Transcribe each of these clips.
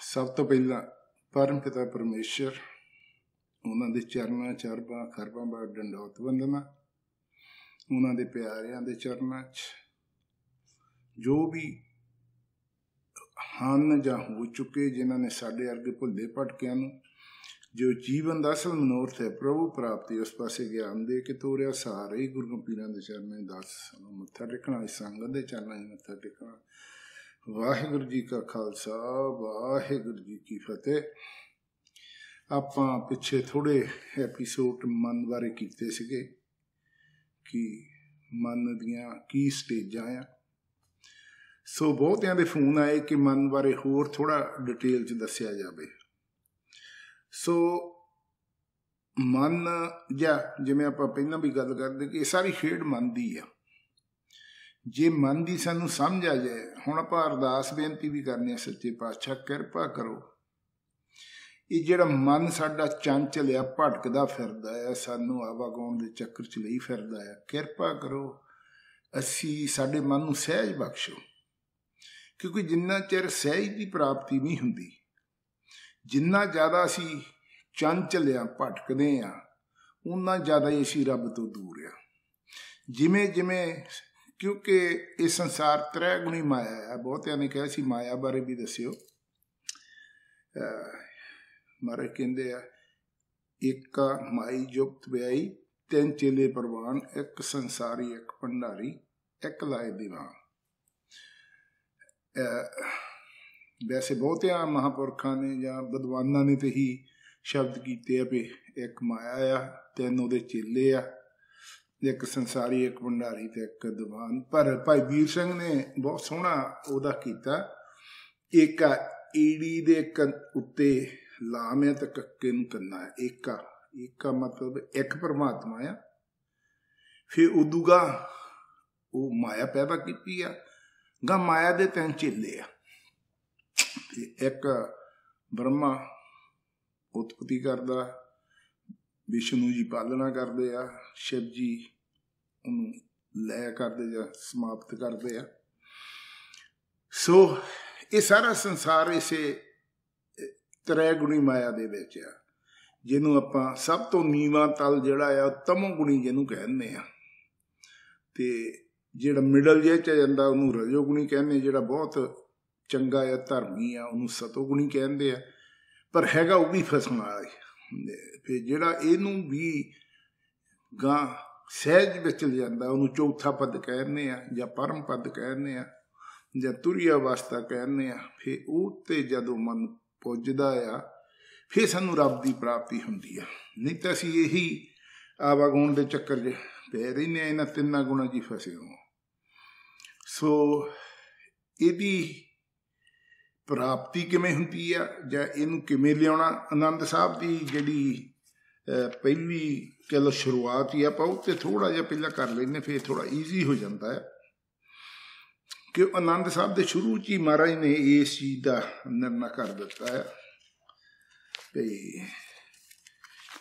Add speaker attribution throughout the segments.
Speaker 1: सब तो पहला परम पिता परमेश्वर उन्होंने चरणों च अरबां खरबां बार डंडौत वंदना। उन्होंने प्यारियां दे चरणों च जो भी ਹਨ ਜਾਂ हो चुके जिन्होंने साढ़े अर्गे भुल्ले भटकियां नूं जो जीवन का असल मनोरथ है प्रभु प्राप्ति उस पासे ज्ञान दे के तोरिया। सारे ही गुरु पीरां दे चरणों दस मत्था टेकना, इस संगत दे चरणों मत्था टेकना। वाहिगुरू जी का खालसा वाहिगुरू जी की फतेह। आपां पिछे थोड़े एपीसोड मन बारे कीते सीगे कि मन दियां की स्टेजां आ। सो बहुतियां दे फोन आए कि मन बारे होर थोड़ा डिटेल च दस्सिया जाए। सो मन या जिवें आपां पहलां भी गल करदे कि सारी खेड मन दी आ। जे मन की सानू समझ आ जाए, हुण आपां अरदास बेनती भी करने सच्चे पातशाह किरपा करो ये जिहड़ा मन साडा चंचल आ भटकदा फिरदा है, सानू आवागौण दे चक्कर च लई फिरदा है, किरपा करो असी साडे मन नूं सहज बख्शो। क्योंकि जिन्ना चिर सहज की प्राप्ति नहीं हुंदी, जिन्ना ज़्यादा असी चंचल आ भटकदे आ, उन्ना ज़्यादा ही असी रब तो दूर आ। जिमें जिमें क्योंकि ये संसार त्रैगुणी माया है। बहुतियां ने कहा सी माया बारे भी दस्यो। मारे कहंदे आ एक माई जुगत ब्याई तीन चेले परवान, एक संसारी एक भंडारी एक लाए दीवान। वैसे बहुतिया महापुरखा ने या विद्वाना ने तो ही शब्द किए भी एक माया आ, तीन उहदे चेले आ, एक संसारी एक भंडारी ते एक दीवान। पर भाई वीर सिंह ने बहुत सोहना उहदा कीता। एक ईड़ी दे उत्ते लाम है तो कक्के नूं कन्ना है। एका मतलब एक परमात्मा आ। फिर उदूगा वो माया पैदा की आ, गा माया दे तीन चेले आ। एक ब्रह्मा उत्पत्ति करदा, विष्णु जी पालना करते आ, शिव जी उन्होंने लय करते या समाप्त करते आ। सो ये सारा संसार इसे त्रैगुणी माया दे विच आ, जिन्हों आपां सब तो नीवा तल जिहड़ा आ तमोगुणी जिन्हों कहने आ, ते जिहड़ा मिडल जे च जांदा उन्होंने रजोगुणी कहने, जिहड़ा बहुत चंगा आ धर्मी आ उन्होंने सतोगुणी कहते हैं। पर हैगा वो भी फसण वाला। फिर जिहड़ा इनू भी गां सहज विच ले जांदा उन्होंने चौथा पद कहने आ या परम पद कहने आ या तुरी अवस्था कहने आ। फिर उत्ते जदों मन पुजदा आ फिर सानू रब की प्राप्ति हुंदी आ। नहीं तो असीं यही आवागुण के चक्कर च पै रहिंदे आ, इन्हां तिन्नां गुणां च फसे हो। सो इहदी प्राप्ति किमें हुंदी आ जां इहनूं किमें लियाउणा। आनंद साहब की जिहड़ी पहली चलो शुरुआत ही आपां उत्ते थोड़ा जिहा पहला कर लैंदे, फिर थोड़ा ईजी हो जाता है कि आनंद साहब के शुरू च ही महाराज ने इस चीज़ का निर्णय कर दिता है कि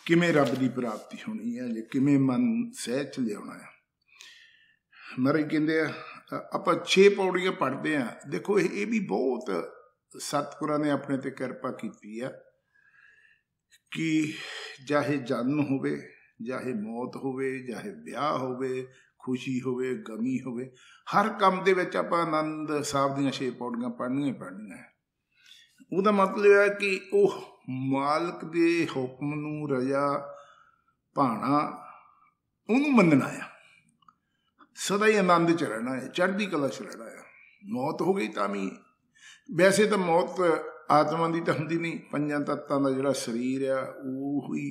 Speaker 1: किमें रब की प्राप्ति होनी है, जे किमें मन सहज च लियाउणा है। महाराज कहंदे आपां 6 पौड़ियां पढ़ते हैं। देखो ये भी बहुत सतगुरां ने अपने ते कृपा की है कि चाहे जन्म होवे, चाहे मौत होवे, चाहे ब्याह होवे, खुशी होवे, गमी होवे, हर काम दे विच आपां आनंद साहब दीयां 6 पौड़ियां पढ़नियां पढ़नियां है। उहदा मतलब है कि वह मालक दे हुक्म नूं रजा भाणा उहनूं मनना है, सदा ही आनंद च रहना है, चढ़दी कला च रहना है। मौत हो गई तां भी वैसे तो मौत आत्मा की तो हुंदी नहीं, 5 तत्तां दा जिहड़ा शरीर आ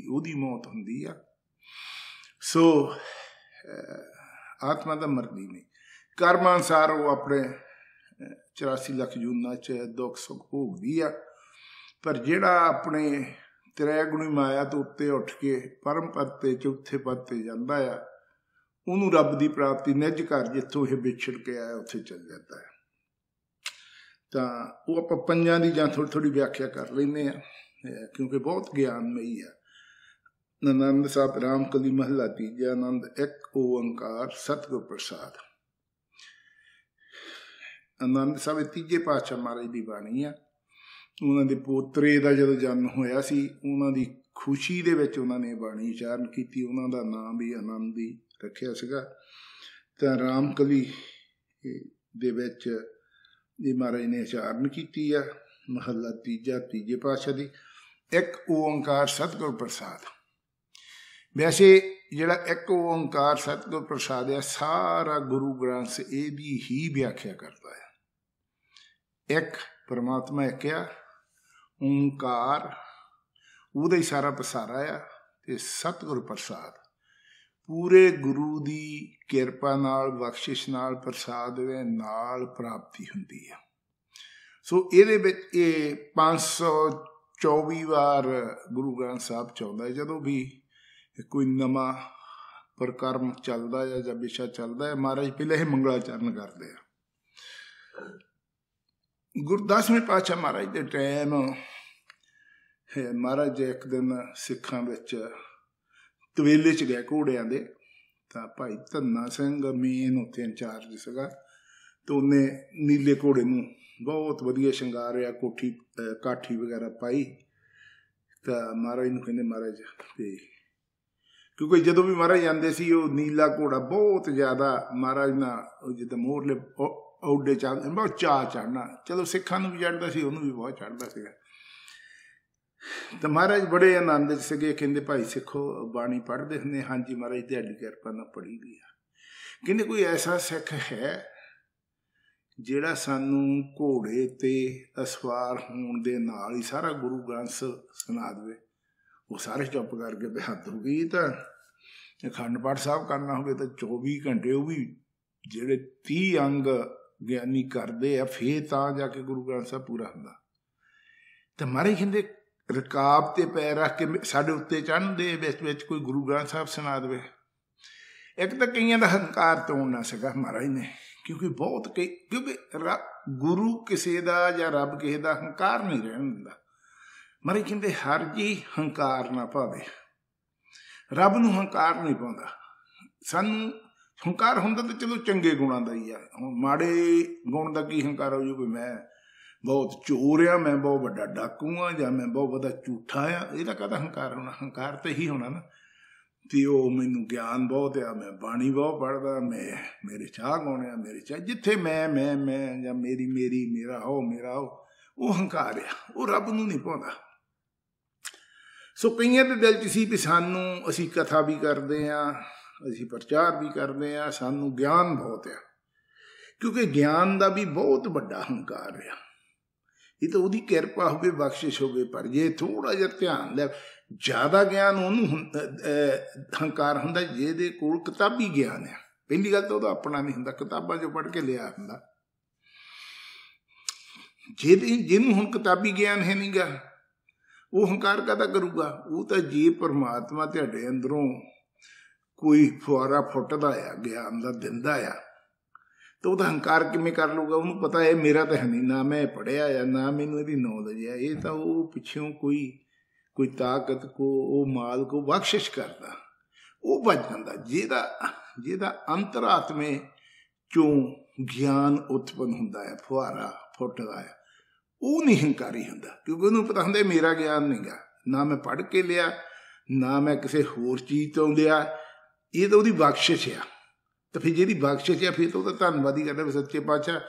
Speaker 1: उहदी मौत हुंदी आ। सो आत्मा तो मरदी नहीं, कर्म अनुसार वो अपने 84 लाख जूना च दुख सुख भोगदी आ। पर जिहड़ा अपने त्रैगुणी माया तो उत्ते उठ के परम पद ते चौथे पद ते जांदा आ, उन्होंने रब की प्राप्ति निज घर जिथों यह विछड़ के आया उत्थे चल जाता है। तो वो आप 5 की जां थोड़ी थोड़ी व्याख्या कर लेंगे क्योंकि बहुत ज्ञानमयी है। आनंद साहब राम कली महला तीजा आनंद एक ओंकार सतगुर प्रसाद। आनंद साहब तीजे पातशाह महाराज की बाणी है ਉਹਨਾਂ ਦੇ ਪੋਤਰੇ ਦਾ ਜਦੋਂ ਜਨਮ ਹੋਇਆ ਸੀ, ਉਹਨਾਂ ਦੀ ਖੁਸ਼ੀ ਦੇ ਵਿੱਚ ਉਹਨਾਂ ਨੇ ਬਾਣੀ ਉਚਾਰਨ ਕੀਤੀ। ਉਹਨਾਂ ਦਾ ਨਾਮ ਵੀ ਆਨੰਦ ਹੀ ਰੱਖਿਆ ਸੀਗਾ। ਤਾਂ ਰਾਮਕਲੀ ਦੇ ਵਿੱਚ ਇਹ ਮਹਾਰਾਜ ਨੇ ਉਚਾਰਨ ਕੀਤੀ ਆ। ਮਹੱਲਾ ਤੀਜਾ, ਤੀਜੇ ਪਾਤਸ਼ਾਹ ਦੀ। ਇੱਕ ਓਂਕਾਰ ਸਤਿਗੁਰ ਪ੍ਰਸਾਦ। ਵੈਸੇ ਜਿਹੜਾ ਇੱਕ ਓਂਕਾਰ ਸਤਿਗੁਰ ਪ੍ਰਸਾਦ ਆ, ਸਾਰਾ ਗੁਰੂ ਗ੍ਰੰਥ ਸਾਹਿਬ ਇਹਦੀ ਹੀ ਵਿਆਖਿਆ ਕਰਦਾ ਹੈ। ਇੱਕ ਪਰਮਾਤਮਾ ਇੱਕ ਆ, ਓਂਕਾਰ ਉਹਦਾ ਹੀ ਸਾਰਾ ਪਸਾਰਾ ਆ, ਤੇ ਸਤਿਗੁਰ ਪ੍ਰਸਾਦ ਪੂਰੇ ਗੁਰੂ ਦੀ ਕਿਰਪਾ ਨਾਲ, ਬਖਸ਼ਿਸ਼ ਨਾਲ, ਪ੍ਰਸਾਦ ਦੇ ਨਾਲ ਪ੍ਰਾਪਤੀ ਹੁੰਦੀ ਹੈ। ਸੋ ਇਹਦੇ ਵਿੱਚ ਇਹ 524 ਵਾਰ ਗੁਰੂ ਗ੍ਰੰਥ ਸਾਹਿਬ ਚਾਹੁੰਦਾ, ਜਦੋਂ ਵੀ ਕੋਈ ਨਵਾਂ ਪ੍ਰਕਰਮ ਚੱਲਦਾ ਹੈ ਜਾਂ ਵਿਸ਼ਾ ਚੱਲਦਾ ਹੈ, ਮਹਾਰਾਜ ਪਹਿਲਾਂ ਇਹ ਮੰਗਲਾਚਰਨ ਕਰਦੇ ਆ। ਗੁਰਦਾਸਵੇਂ ਪਾਤਸ਼ਾਹ ਮਹਾਰਾਜ ਦੇ ਟਾਈਮ ਮਹਾਰਾਜ ਇੱਕ ਦਿਨ ਸਿੱਖਾਂ ਵਿੱਚ ਤਵੇਲੇ 'ਚ ਗਏ ਘੋੜਿਆਂ ਦੇ, ਤਾਂ ਭਾਈ ਧੰਨਾ ਸਿੰਘ ਮੇਨ ਉੱਥੇ ਇੰਚਾਰਜ ਸੀਗਾ, ਤੇ ਉਹਨੇ ਨੀਲੇ ਘੋੜੇ ਨੂੰ ਬਹੁਤ ਵਧੀਆ ਸ਼ਿੰਗਾਰਿਆ, ਕਾਠੀ ਵਗੈਰਾ ਪਾਈ। ਤਾਂ ਮਹਾਰਾਜ ਨੂੰ ਕਹਿੰਦੇ, ਮਹਾਰਾਜ ਤੇ ਕਿਉਂਕਿ ਜਦੋਂ ਵੀ ਮਹਾਰਾਜ ਜਾਂਦੇ ਸੀ ਉਹ ਨੀਲਾ ਘੋੜਾ ਬਹੁਤ ਜ਼ਿਆਦਾ ਮਹਾਰਾਜ ਨਾਲ ਜਿੱਦਾਂ ਮੋਹਰਲੇ ਔਡੇ ਚੜ੍ਹਦੇ, ਬਹੁਤ ਚਾਅ ਚੜ੍ਹਨਾ। ਚਲੋ ਸਿੱਖਾਂ ਨੂੰ ਵੀ ਚੜ੍ਹਦਾ ਸੀ, ਉਹਨੂੰ ਵੀ ਬਹੁਤ ਚੜ੍ਹਦਾ ਸੀਗਾ। ਤਾਂ ਮਹਾਰਾਜ ਬੜੇ ਆਨੰਦ 'ਚ ਸੀਗੇ। ਕਹਿੰਦੇ, ਭਾਈ ਸਿੱਖੋ ਬਾਣੀ ਪੜ੍ਹਦੇ ਹੁੰਦੇ? ਹਾਂਜੀ ਮਹਾਰਾਜ, ਤੁਹਾਡੀ ਕਿਰਪਾ ਨਾਲ ਪੜ੍ਹੀ ਗਈ ਆ। ਕਹਿੰਦੇ, ਕੋਈ ਐਸਾ ਸਿੱਖ ਹੈ ਜਿਹੜਾ ਸਾਨੂੰ ਘੋੜੇ ਤੇ ਅਸਵਾਰ ਹੋਣ ਦੇ ਨਾਲ ਹੀ ਸਾਰਾ ਗੁਰੂ ਗ੍ਰੰਥ ਸੁਣਾ ਦੇਵੇ? ਉਹ ਸਾਰੇ ਚੁੱਪ ਕਰਕੇ ਬੇਹੱਦ ਹੋ ਗਈ। ਤਾਂ ਅਖੰਡ ਪਾਠ ਸਾਹਿਬ ਕਰਨਾ ਹੋਵੇ ਤਾਂ 24 ਘੰਟੇ, ਉਹ ਵੀ ਜਿਹੜੇ 30 ਅੰਗ ਗਿਆਨੀ ਕਰਦੇ ਆ, ਫੇਰ ਤਾਂ ਜਾ ਕੇ ਗੁਰੂ ਗ੍ਰੰਥ ਸਾਹਿਬ ਪੂਰਾ ਹੁੰਦਾ। ਤਾਂ ਮਹਾਰਾਜ ਕਹਿੰਦੇ, ਰਕਾਬ ਤੇ ਪੈਰ ਰੱਖ ਕੇ ਸਾਡੇ ਉੱਤੇ ਚੜ੍ਹਨ ਦੇ ਵਿੱਚ ਕੋਈ ਗੁਰੂ ਗ੍ਰੰਥ ਸਾਹਿਬ ਸੁਣਾ ਦੇਵੇ। ਇੱਕ ਤਾਂ ਕਈਆਂ ਦਾ ਹੰਕਾਰ ਤੋੜਨਾ ਸੀਗਾ ਮਹਾਰਾਜ ਨੇ, ਕਿਉਂਕਿ ਗੁਰੂ ਕਿਸੇ ਦਾ ਜਾਂ ਰੱਬ ਕਿਸੇ ਦਾ ਹੰਕਾਰ ਨਹੀਂ ਰਹਿਣ ਦਿੰਦਾ। ਮਹਾਰਾਜ ਕਹਿੰਦੇ, ਹਰ ਜੀ ਹੰਕਾਰ ਨਾ ਭਾਵੇ। ਰੱਬ ਨੂੰ ਹੰਕਾਰ ਨਹੀਂ ਪਾਉਂਦਾ। ਸਾਨੂੰ ਹੰਕਾਰ ਹੁੰਦਾ ਤਾਂ ਚਲੋ ਚੰਗੇ ਗੁਣਾਂ ਦਾ ਹੀ ਆ। ਹੁਣ ਮਾੜੇ ਗੁਣ ਦਾ ਕੀ ਹੰਕਾਰ ਹੋ ਜੂ? ਕੋਈ ਮੈਂ ਬਹੁਤ ਚੋਰ ਆ, ਮੈਂ ਬਹੁਤ ਵੱਡਾ ਡਾਕੂ ਆ, ਜਾਂ ਮੈਂ ਬਹੁਤ ਵੱਡਾ ਝੂਠਾ ਆ, ਇਹਦਾ ਕਾਹਦਾ ਹੰਕਾਰ ਹੋਣਾ? ਹੰਕਾਰ ਤਾਂ ਇਹੀ ਹੋਣਾ ਨਾ ਵੀ ਉਹ ਮੈਨੂੰ ਗਿਆਨ ਬਹੁਤ ਆ, ਮੈਂ ਬਾਣੀ ਬਹੁਤ ਪੜ੍ਹਦਾ, ਮੇਰੇ ਚਾਹ ਗੁਣ ਆ, ਮੇਰੇ ਚਾਹ, ਜਿੱਥੇ ਮੈਂ ਜਾਂ ਮੇਰੀ ਮੇਰਾ ਉਹ ਹੰਕਾਰ ਆ। ਉਹ ਰੱਬ ਨੂੰ ਨਹੀਂ ਪਾਉਂਦਾ। ਸੋ ਕਈਆਂ ਦੇ ਦਿਲ 'ਚ ਸੀ ਵੀ ਅਸੀਂ ਕਥਾ ਵੀ ਕਰਦੇ ਹਾਂ, ਅਸੀਂ ਪ੍ਰਚਾਰ ਵੀ ਕਰਦੇ ਹਾਂ, ਸਾਨੂੰ ਗਿਆਨ ਬਹੁਤ ਆ, ਕਿਉਂਕਿ ਗਿਆਨ ਦਾ ਵੀ ਬਹੁਤ ਵੱਡਾ ਹੰਕਾਰ ਆ। ਇਹ ਤਾਂ ਉਹਦੀ ਕਿਰਪਾ ਹੋਵੇ, ਬਖਸ਼ਿਸ਼ ਹੋਵੇ। ਪਰ ਜੇ ਥੋੜ੍ਹਾ ਜਿਹਾ ਧਿਆਨ ਲੈ, ਜ਼ਿਆਦਾ ਗਿਆਨ ਉਹਨੂੰ ਹੰਕਾਰ ਹੁੰਦਾ ਜਿਹਦੇ ਕੋਲ ਕਿਤਾਬੀ ਗਿਆਨ ਆ। ਪਹਿਲੀ ਗੱਲ ਤਾਂ ਉਹਦਾ ਆਪਣਾ ਨਹੀਂ ਹੁੰਦਾ, ਕਿਤਾਬਾਂ 'ਚੋਂ ਪੜ੍ਹ ਕੇ ਲਿਆ ਹੁੰਦਾ। ਜਿਹਨੂੰ ਹੁਣ ਕਿਤਾਬੀ ਗਿਆਨ ਹੈ ਨੀਗਾ, ਉਹ ਹੰਕਾਰ ਕਾਹਦਾ ਕਰੂਗਾ? ਉਹ ਤਾਂ ਜੇ ਪਰਮਾਤਮਾ ਤੁਹਾਡੇ ਅੰਦਰੋਂ ਕੋਈ ਫੁਆਰਾ ਫੁੱਟਦਾ ਆ, ਗਿਆਨ ਦਾ ਦਿੰਦਾ ਆ, ਤਾਂ ਉਹਦਾ ਹੰਕਾਰ ਕਿਵੇਂ ਕਰ ਲੂਗਾ? ਉਹਨੂੰ ਪਤਾ ਹੈ ਮੇਰਾ ਤਾਂ ਹੈ ਨਹੀਂ, ਨਾ ਮੈਂ ਪੜ੍ਹਿਆ ਆ, ਨਾ ਮੈਨੂੰ ਇਹਦੀ ਨੌਲੇਜ ਆ। ਇਹ ਤਾਂ ਉਹ ਪਿੱਛੋਂ ਕੋਈ ਤਾਕਤ ਉਹ ਮਾਲ ਕੋ ਬਖਸ਼ਿਸ਼ ਕਰਦਾ, ਉਹ ਬਚ ਜਾਂਦਾ। ਜਿਹਦਾ ਅੰਤਰਾਤਮੇ ਚੋਂ ਗਿਆਨ ਉਤਪੰਨ ਹੁੰਦਾ ਹੈ, ਫੁਆਰਾ ਫੁੱਟਦਾ ਹੈ, ਉਹ ਨਹੀਂ ਹੰਕਾਰੀ ਹੁੰਦਾ। ਕਿਉਂਕਿ ਉਹਨੂੰ ਪਤਾ ਹੁੰਦਾ ਮੇਰਾ ਗਿਆਨ ਨਹੀਂ ਗਾ, ਨਾ ਮੈਂ ਪੜ੍ਹ ਕੇ ਲਿਆ, ਨਾ ਮੈਂ ਕਿਸੇ ਹੋਰ ਚੀਜ਼ ਤੋਂ ਲਿਆ, ਇਹ ਤਾਂ ਉਹਦੀ ਬਖਸ਼ਿਸ਼ ਆ। ਤਾਂ ਫਿਰ ਜਿਹਦੀ ਬਖਸ਼ਿਸ਼ ਆ, ਫਿਰ ਤਾਂ ਉਹਦਾ ਧੰਨਵਾਦ ਹੀ ਕਰਦਾ ਵੀ ਸੱਚੇ ਪਾਤਸ਼ਾਹ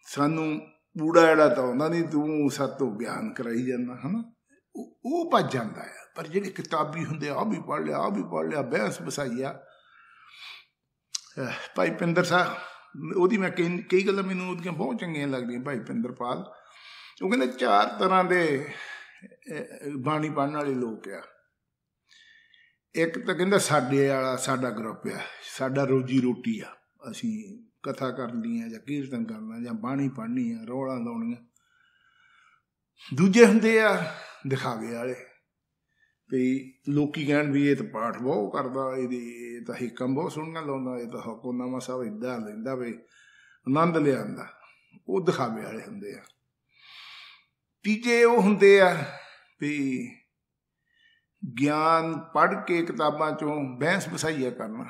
Speaker 1: ਸਾਨੂੰ ਬੂੜਾ ਜਿਹੜਾ ਤਾਂ ਆਉਂਦਾ ਨਹੀਂ, ਤੂੰ ਸਾਤੋਂ ਗਿਆਨ ਕਰਾਈ ਜਾਂਦਾ, ਹੈ ਨਾ। ਉਹ ਭੱਜ ਜਾਂਦਾ ਆ। ਪਰ ਜਿਹੜੇ ਕਿਤਾਬੀ ਹੁੰਦੇ ਆ ਵੀ ਪੜ੍ਹ ਲਿਆ, ਬਹਿਸ ਬਸਾਈ ਆ। ਭਾਈ ਪਿੰਦਰ ਸਾਹਿਬ, ਉਹਦੀ ਮੈਂ ਕਈ ਗੱਲਾਂ ਮੈਨੂੰ ਉਹਦੀਆਂ ਬਹੁਤ ਚੰਗੀਆਂ ਲੱਗਦੀਆਂ। ਭਾਈ ਪਿੰਦਰਪਾਲ, ਉਹ ਕਹਿੰਦੇ 4 ਤਰ੍ਹਾਂ ਦੇ ਬਾਣੀ ਪੜ੍ਹਨ ਵਾਲੇ ਲੋਕ ਆ। ਇੱਕ ਤਾਂ ਕਹਿੰਦਾ ਸਾਡਾ ਗਰੁੱਪ ਆ, ਸਾਡਾ ਰੋਜੀ ਰੋਟੀ ਆ, ਅਸੀਂ ਕਥਾ ਕਰਨੀ ਆ ਜਾਂ ਕੀਰਤਨ ਕਰਨਾ ਜਾਂ ਬਾਣੀ ਪੜ੍ਹਨੀ ਆ, ਰੌਲਾ ਲਾਉਣੀਆਂ। ਦੂਜੇ ਹੁੰਦੇ ਆ ਦਿਖਾਵੇ ਵਾਲੇ, ਵੀ ਲੋਕੀ ਕਹਿਣ ਵੀ ਇਹ ਤਾਂ ਪਾਠ ਬਹੁਤ ਕਰਦਾ, ਇਹ ਤਾਂ ਹਿਕਮ ਬਹੁਤ ਸੋਹਣੀਆਂ ਲਾਉਂਦਾ, ਇਹ ਤਾਂ ਹੁਕਮਨਾਮਾ ਸਾਹਿਬ ਇੱਦਾਂ ਲੈਂਦਾ ਵੀ ਆਨੰਦ ਲਿਆਉਂਦਾ। ਉਹ ਦਿਖਾਵੇ ਵਾਲੇ ਹੁੰਦੇ ਆ। ਤੀਜੇ ਉਹ ਹੁੰਦੇ ਆ ਵੀ ਗਿਆਨ ਪੜ੍ਹ ਕੇ ਕਿਤਾਬਾਂ ਚੋਂ ਬਹਿਸ ਬਸਾਈਆ ਕਰਨਾ।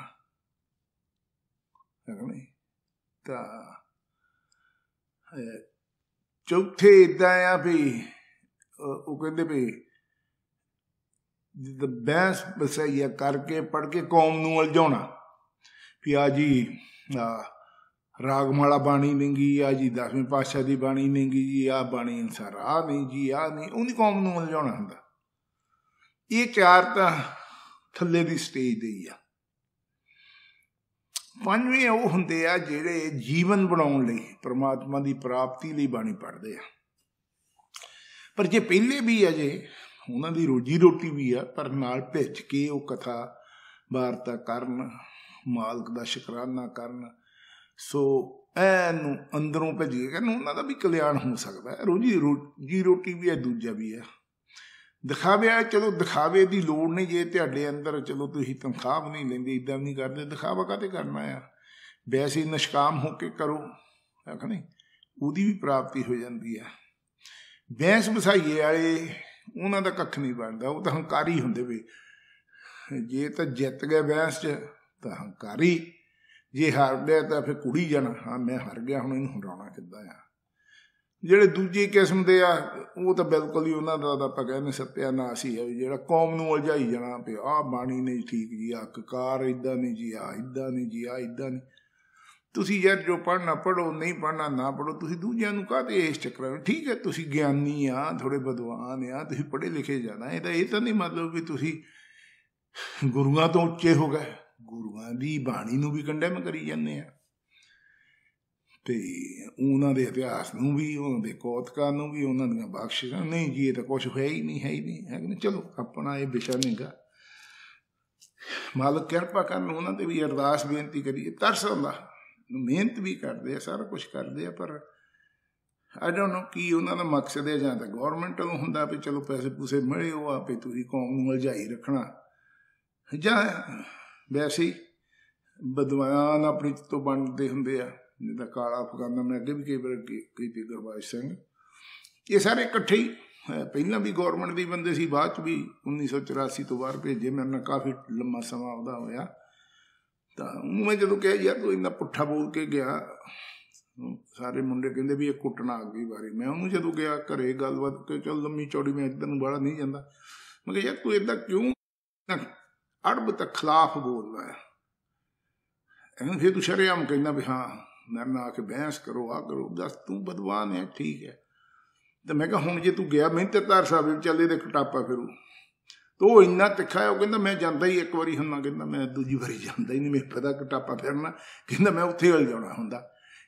Speaker 1: ਤਾਂ ਚੌਥੇ ਇੱਦਾਂ ਆ ਵੀ ਉਹ ਕਹਿੰਦੇ ਵੀ ਜਿੱਦਾਂ ਬਹਿਸ ਬਸਈਆ ਕਰਕੇ ਪੜ੍ਹ ਕੇ ਕੌਮ ਨੂੰ ਉਲਝਾਉਣਾ ਵੀ ਆ ਜੀ ਰਾਗਮਾਲਾ ਬਾਣੀ ਨਹੀਂ ਗੀ, ਆ ਜੀ 10ਵੇਂ ਪਾਤਸ਼ਾਹ ਦੀ ਬਾਣੀ ਨਹੀਂ ਗੀ ਜੀ, ਆਹ ਬਾਣੀ ਅਨਸਾਰ ਆਹ ਨਹੀਂ ਜੀ, ਆਹ ਨਹੀਂ, ਉਹਦੀ ਕੌਮ ਨੂੰ ਉਲਝਾਉਣਾ ਹੁੰਦਾ। ਇਹ ਚਾਰ ਤਾਂ ਥੱਲੇ ਦੀ ਸਟੇਜ ਦੇ ਹੀ ਆ। ਪੰਜਵੇਂ ਉਹ ਹੁੰਦੇ ਆ ਜਿਹੜੇ ਜੀਵਨ ਬਣਾਉਣ ਲਈ, ਪਰਮਾਤਮਾ ਦੀ ਪ੍ਰਾਪਤੀ ਲਈ ਬਾਣੀ ਪੜ੍ਹਦੇ ਆ। ਪਰ ਜੇ ਪਹਿਲੇ ਵੀ ਆ, ਜੇ ਉਹਨਾਂ ਦੀ ਰੋਜੀ ਰੋਟੀ ਵੀ ਆ, ਪਰ ਨਾਲ ਭਿੱਜ ਕੇ ਉਹ ਕਥਾ ਵਾਰਤਾ ਕਰਨ, ਮਾਲਕ ਦਾ ਸ਼ੁਕਰਾਨਾ ਕਰਨ, ਸੋ ਇਹਨੂੰ ਅੰਦਰੋਂ ਭਿੱਜ ਕੇ ਕਰਨ, ਉਹਨਾਂ ਦਾ ਵੀ ਕਲਿਆਣ ਹੋ ਸਕਦਾ ਹੈ। ਰੋਜੀ ਰੋਟੀ ਵੀ ਹੈ, ਦੂਜਾ ਵੀ ਹੈ। ਦਿਖਾਵੇ ਆ, ਚਲੋ ਦਿਖਾਵੇ ਦੀ ਲੋੜ ਨਹੀਂ ਜੇ ਤੁਹਾਡੇ ਅੰਦਰ, ਚਲੋ ਤੁਸੀਂ ਤਨਖਾਹ ਵੀ ਨਹੀਂ ਲੈਂਦੇ, ਇੱਦਾਂ ਨਹੀਂ ਕਰਦੇ, ਦਿਖਾਵਾ ਕਾਹਤੇ ਕਰਨਾ ਆ? ਵੈਸੇ ਨਿਸ਼ਕਾਮ ਹੋ ਕੇ ਕਰੋ, ਆਖ ਨਹੀਂ, ਉਹਦੀ ਵੀ ਪ੍ਰਾਪਤੀ ਹੋ ਜਾਂਦੀ ਆ। ਬੈਂਸ ਵਸਾਈਏ ਵਾਲੇ, ਉਹਨਾਂ ਦਾ ਕੱਖ ਨਹੀਂ ਬਣਦਾ, ਉਹ ਤਾਂ ਹੰਕਾਰੀ ਹੁੰਦੇ ਵੀ। ਜੇ ਤਾਂ ਜਿੱਤ ਗਏ ਬੈਂਸ 'ਚ ਤਾਂ ਹੰਕਾਰੀ, ਜੇ ਹਾਰ ਗਿਆ ਤਾਂ ਫਿਰ ਕੁੜੀ ਜਾਣਾ, ਹਾਂ ਮੈਂ ਹਾਰ ਗਿਆ, ਹੁਣ ਇਹਨੂੰ ਹਰਾਉਣਾ ਕਿੱਦਾਂ ਆ। ਜਿਹੜੇ ਦੂਜੀ ਕਿਸਮ ਦੇ ਆ, ਉਹ ਤਾਂ ਬਿਲਕੁਲ ਹੀ ਉਹਨਾਂ ਦਾ ਤਾਂ ਆਪਾਂ ਕਹਿੰਦੇ ਸੱਤਿਆਨਾਸ ਹੀ ਹੈ, ਜਿਹੜਾ ਕੌਮ ਨੂੰ ਉਲਝਾਈ ਜਾਣਾ ਵੀ ਆਹ ਬਾਣੀ ਨਹੀਂ ਠੀਕ ਜੀ, ਆਹ ਕਕਾਰ ਇੱਦਾਂ ਨਹੀਂ ਜੀ, ਆਹ ਇੱਦਾਂ ਨਹੀਂ ਜੀ, ਆਹ ਇੱਦਾਂ ਨਹੀਂ। ਤੁਸੀਂ ਯਾਰ ਜੋ ਪੜ੍ਹਨਾ ਪੜ੍ਹੋ, ਨਹੀਂ ਪੜ੍ਹਨਾ ਨਾ ਪੜ੍ਹੋ। ਤੁਸੀਂ ਦੂਜਿਆਂ ਨੂੰ ਕਾਹਤੇ ਇਸ ਚੱਕਰਾਂ ਵਿੱਚ? ਠੀਕ ਹੈ ਤੁਸੀਂ ਗਿਆਨੀ ਆ, ਥੋੜ੍ਹੇ ਵਿਦਵਾਨ ਆ, ਤੁਸੀਂ ਪੜ੍ਹੇ ਲਿਖੇ ਜਾਣਾ, ਇਹ ਤਾਂ ਨਹੀਂ ਮਤਲਬ ਵੀ ਤੁਸੀਂ ਗੁਰੂਆਂ ਤੋਂ ਉੱਚੇ ਹੋ ਗਏ। ਗੁਰੂਆਂ ਦੀ ਬਾਣੀ ਨੂੰ ਵੀ ਕੰਡੈਮ ਕਰੀ ਜਾਂਦੇ ਆ, ਤੇ ਉਹਨਾਂ ਦੇ ਇਤਿਹਾਸ ਨੂੰ ਵੀ, ਉਹਨਾਂ ਦੇ ਕੌਤਕਾਂ ਨੂੰ ਵੀ, ਉਹਨਾਂ ਦੀਆਂ ਬਖਸ਼ਿਸ਼ਾਂ ਨਹੀਂ ਜੀ, ਇਹ ਤਾਂ ਕੁਛ ਹੈ ਹੀ ਨਹੀਂ, ਹੈ ਹੀ ਨਹੀਂ, ਹੈ ਕਿ ਨਹੀਂ। ਚਲੋ ਆਪਣਾ ਇਹ ਵਿਸ਼ਾ ਨਹੀਂ ਗਾ, ਮਾਲਕ ਕਿਰਪਾ ਕਰਨ, ਉਹਨਾਂ ਤੇ ਵੀ ਅਰਦਾਸ ਬੇਨਤੀ ਕਰੀਏ। ਤਰਸ ਆਉਂਦਾ, ਮਿਹਨਤ ਵੀ ਕਰਦੇ ਆ, ਸਾਰਾ ਕੁਛ ਕਰਦੇ ਆ, ਪਰ ਆਈ ਡੋਂਟ ਨੋ ਕੀ ਉਹਨਾਂ ਦਾ ਮਕਸਦ ਹੈ। ਜਾਂ ਤਾਂ ਗੌਰਮੈਂਟ ਨੂੰ ਹੁੰਦਾ ਵੀ ਚਲੋ ਪੈਸੇ ਪੂਸੇ ਮਿਲੇ, ਉਹ ਆਪੇ ਤੁਸੀਂ ਕੌਮ ਨੂੰ ਉਲਝਾਈ ਰੱਖਣਾ, ਜਾਂ ਵੈਸੇ ਹੀ ਵਿਦਵਾਨ ਆਪਣੀ ਤੋਂ ਬਣਦੇ ਹੁੰਦੇ ਆ, ਜਿੱਦਾਂ ਕਾਲਾ ਅਫਗਾਨਾ, ਮੈਂ ਅੱਗੇ ਵੀ ਕਈ ਵਾਰ ਕੀਤੀ, ਗੁਰਬਾਜ ਸਿੰਘ, ਇਹ ਸਾਰੇ ਇਕੱਠੇ ਹੀ। ਪਹਿਲਾਂ ਵੀ ਗੌਰਮੈਂਟ ਦੇ ਬੰਦੇ ਸੀ, ਬਾਅਦ 'ਚ ਵੀ 1984 ਤੋਂ ਬਾਹਰ ਭੇਜੇ। ਮੇਰੇ ਨਾਲ ਕਾਫੀ ਲੰਮਾ ਸਮਾਂ ਉਹਦਾ ਹੋਇਆ। ਤਾਂ ਉਹਨੂੰ ਮੈਂ ਜਦੋਂ ਕਿਹਾ ਯਾਰ ਤੂੰ ਇੰਨਾ ਪੁੱਠਾ ਬੋਲ ਕੇ ਗਿਆ, ਸਾਰੇ ਮੁੰਡੇ ਕਹਿੰਦੇ ਵੀ ਇਹ ਕੁੱਟਣਾ ਆ ਗਈ ਵਾਰੀ। ਮੈਂ ਉਹਨੂੰ ਜਦੋਂ ਗਿਆ ਘਰੇ ਗੱਲਬਾਤ ਕਿ ਚੱਲ ਲੰਮੀ ਚੌੜੀ, ਮੈਂ ਇੱਧਰ ਨੂੰ ਬਾਹਲਾ ਨਹੀਂ ਜਾਂਦਾ, ਮੈਂ ਕਿਹਾ ਯਾਰ ਤੂੰ ਇੱਦਾਂ ਕਿਉਂ ਅੜਬ ਤੱਕ ਖਿਲਾਫ ਬੋਲਦਾ ਹੈ? ਫਿਰ ਤੂੰ ਸ਼ਰੇਆਮ ਕਹਿੰਦਾ ਵੀ ਹਾਂ ਮੇਰੇ ਨਾਲ ਆ ਕੇ ਬਹਿਸ ਕਰੋ, ਆਹ ਕਰੋ। ਦੱਸ ਤੂੰ ਵਿਦਵਾਨ ਹੈ, ਠੀਕ ਹੈ। ਤੇ ਮੈਂ ਕਿਹਾ ਹੁਣ ਜੇ ਤੂੰ ਗਿਆ, ਮੈਂ ਤੇ ਤਾਰ ਸਾਹਿਬ ਚੱਲੇ ਤੇ ਖਟਾਪਾ ਫਿਰੂ। ਤੇ ਉਹ ਇੰਨਾ ਤਿੱਖਾ ਹੈ, ਉਹ ਕਹਿੰਦਾ ਮੈਂ ਜਾਂਦਾ ਹੀ ਇੱਕ ਵਾਰੀ ਹੁੰਦਾ, ਕਹਿੰਦਾ ਮੈਂ ਦੂਜੀ ਵਾਰੀ ਜਾਂਦਾ ਹੀ ਨਹੀਂ, ਮੈਨੂੰ ਪਤਾ ਖਟਾਪਾ ਫਿਰਨਾ, ਕਹਿੰਦਾ ਮੈਂ ਉੱਥੇ ਵੱਲ ਜਾਣਾ ਹੁੰਦਾ।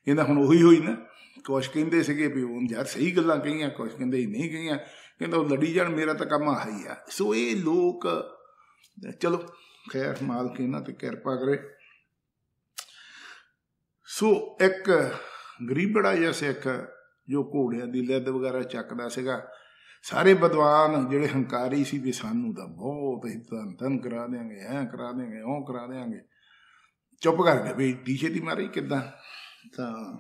Speaker 1: ਕਹਿੰਦਾ ਹੁਣ ਉਹੀ ਹੋਈ ਨਾ, ਕੁਛ ਕਹਿੰਦੇ ਸੀਗੇ ਵੀ ਉਹ ਯਾਰ ਸਹੀ ਗੱਲਾਂ ਕਹੀਆਂ, ਕੁਛ ਕਹਿੰਦੇ ਨਹੀਂ ਕਹੀਆਂ, ਕਹਿੰਦਾ ਉਹ ਲੜੀ ਜਾਣ, ਮੇਰਾ ਤਾਂ ਕੰਮ ਆਹ ਹੀ ਆ। ਸੋ ਇਹ ਲੋਕ, ਚਲੋ ਖੈਰ ਮਾਲਕ ਇਹਨਾਂ ਤੇ ਕਿਰਪਾ ਕਰੇ। ਸੋ ਇੱਕ ਗਰੀਬੜਾ ਜਿਹਾ ਸਿੱਖ ਜੋ ਘੋੜਿਆਂ ਦੀ ਲਿੱਦ ਵਗੈਰਾ ਚੱਕਦਾ ਸੀਗਾ, ਸਾਰੇ ਵਿਦਵਾਨ ਜਿਹੜੇ ਹੰਕਾਰੀ ਸੀ ਵੀ ਸਾਨੂੰ ਤਾਂ ਬਹੁਤ ਧਨ ਕਰਾ ਦਿਆਂਗੇ, ਐਂ ਕਰਾ ਦਿਆਂਗੇ, ਉਹ ਕਰਾ ਦਿਆਂਗੇ, ਚੁੱਪ ਕਰ ਗਏ ਵੀ ਏਡੀ ਛੇਤੀ ਮਾਰੀ ਕਿੱਦਾਂ। ਤਾਂ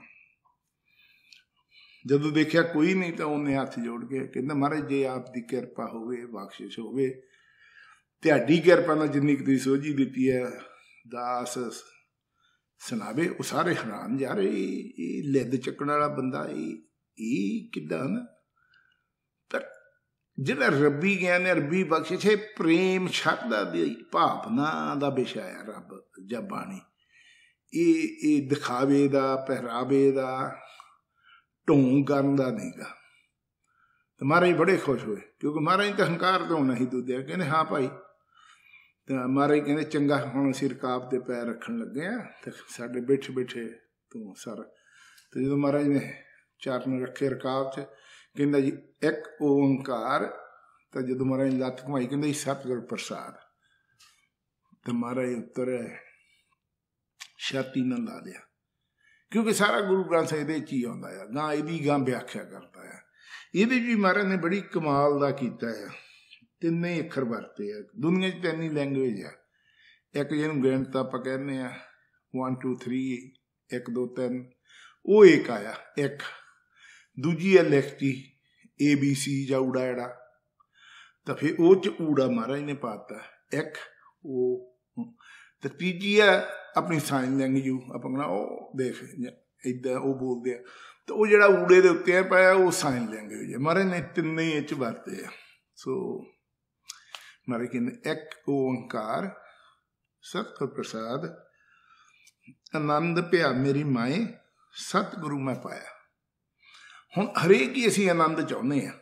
Speaker 1: ਜਦੋਂ ਦੇਖਿਆ ਕੋਈ ਨਹੀਂ, ਤਾਂ ਉਹਨੇ ਹੱਥ ਜੋੜ ਕੇ ਕਹਿੰਦਾ ਮਹਾਰਾਜ ਜੇ ਆਪ ਦੀ ਕਿਰਪਾ ਹੋਵੇ, ਬਖਸ਼ਿਸ਼ ਹੋਵੇ, ਤੁਹਾਡੀ ਕਿਰਪਾ ਨਾਲ ਜਿੰਨੀ ਕੁ ਤੁਸੀਂ ਸੋਝੀ ਦਿੱਤੀ ਹੈ, ਦਾਸ ਸੁਣਾਵੇ। ਉਹ ਸਾਰੇ ਹੈਰਾਨ, ਯਾਰ ਇਹ ਲਿੱਦ ਚੱਕਣ ਵਾਲਾ ਬੰਦਾ, ਇਹ ਕਿੱਦਾਂ ਨਾ। ਪਰ ਜਿਹੜਾ ਰੱਬੀ ਗਿਆਨ, ਅਰਬੀ ਬਖਸ਼ਿਸ਼ ਹੈ, ਪ੍ਰੇਮ ਸ਼ਰਧਾ ਦੀ ਭਾਵਨਾ ਦਾ ਵਿਸ਼ਾ ਹੈ ਰੱਬ ਜਾਂ ਬਾਣੀ। ਇਹ ਦਿਖਾਵੇ ਦਾ, ਪਹਿਰਾਵੇ ਦਾ, ਢੋਂਗ ਕਰਨ ਦਾ ਨਹੀਂ ਗਾ। ਤੇ ਮਹਾਰਾਜ ਬੜੇ ਖੁਸ਼ ਹੋਏ, ਕਿਉਂਕਿ ਮਹਾਰਾਜ ਤਾਂ ਹੰਕਾਰ ਤੋਂ ਨਹੀਂ ਦੂਜੇ ਕਹਿੰਦੇ ਹਾਂ ਭਾਈ। ਤਾਂ ਮਹਾਰਾਜ ਕਹਿੰਦੇ ਚੰਗਾ, ਹੁਣ ਅਸੀਂ ਰਕਾਬ ਦੇ ਪੈਰ ਰੱਖਣ ਲੱਗੇ ਹਾਂ, ਤੇ ਸਾਡੇ ਬੈਠੇ ਬੈਠੇ ਤੂੰ ਸਰ। ਤੇ ਜਦੋਂ ਮਹਾਰਾਜ ਨੇ ਚਰਨ ਰੱਖੇ ਰਕਾਬ 'ਚ, ਕਹਿੰਦਾ ਜੀ ਇੱਕ ਓਂਕਾਰ। ਤਾਂ ਜਦੋਂ ਮਹਾਰਾਜ ਨੇ ਲੱਤ ਘੁਮਾਈ, ਕਹਿੰਦਾ ਜੀ ਸਤਿਗੁਰ ਪ੍ਰਸਾਦ। ਤੇ ਮਹਾਰਾਜ ਉੱਤਰ ਛਾਤੀ ਨਾਲ ਲਾ ਲਿਆ, ਕਿਉਂਕਿ ਸਾਰਾ ਗੁਰੂ ਗ੍ਰੰਥ ਸਾਹਿਬ ਇਹਦੇ 'ਚ ਹੀ ਆਉਂਦਾ ਆ, ਗਾਂ ਇਹਦੀ ਗਾਂ ਵਿਆਖਿਆ ਕਰਦਾ ਆ। ਇਹਦੇ 'ਚ ਵੀ ਮਹਾਰਾਜ ਨੇ ਬੜੀ ਕਮਾਲ ਦਾ ਕੀਤਾ ਆ। ਤਿੰਨੇ ਅੱਖਰ ਵਰਤੇ ਆ, ਦੁਨੀਆ 'ਚ ਤਿੰਨ ਹੀ ਲੈਂਗੁਏਜ ਆ। ਇੱਕ ਜਿਹਨੂੰ ਗਿਣਤ ਆਪਾਂ ਕਹਿੰਦੇ ਆ 1 2 3, 1 2 3, ਉਹ ਇੱਕ ਆਇਆ ਇੱਕ। ਦੂਜੀ ਹੈ ਲਿਖਤੀ ABC ਜਾਂ ਊੜਾ ਐੜਾ, ਤਾਂ ਫਿਰ ਉਹ 'ਚ ਊੜਾ ਮਹਾਰਾਜ ਨੇ ਪਾਤਾ ਇੱਕ ਉਹ। ਤੇ ਤੀਜੀ ਹੈ ਆਪਣੀ ਸਾਈਨ ਲੈਂਗੁਏਜ, ਆਪਾਂ ਕਹਿਣਾ ਉਹ ਦੇਖ ਇੱਦਾਂ ਉਹ ਬੋਲਦੇ ਆ, तो वो जिहड़ा ऊड़े दे उत्ते है पाया वो साइन लैंग्वेज है। महाराज ने तिन्ने ही इच वरते आ। सो महाराज कहते एक ओंकार सतगुर प्रसाद आनंद पिया मेरी माए सतगुरु मैं पाया। हुण हरेक ही असीं आनंद चाहुंदे आ,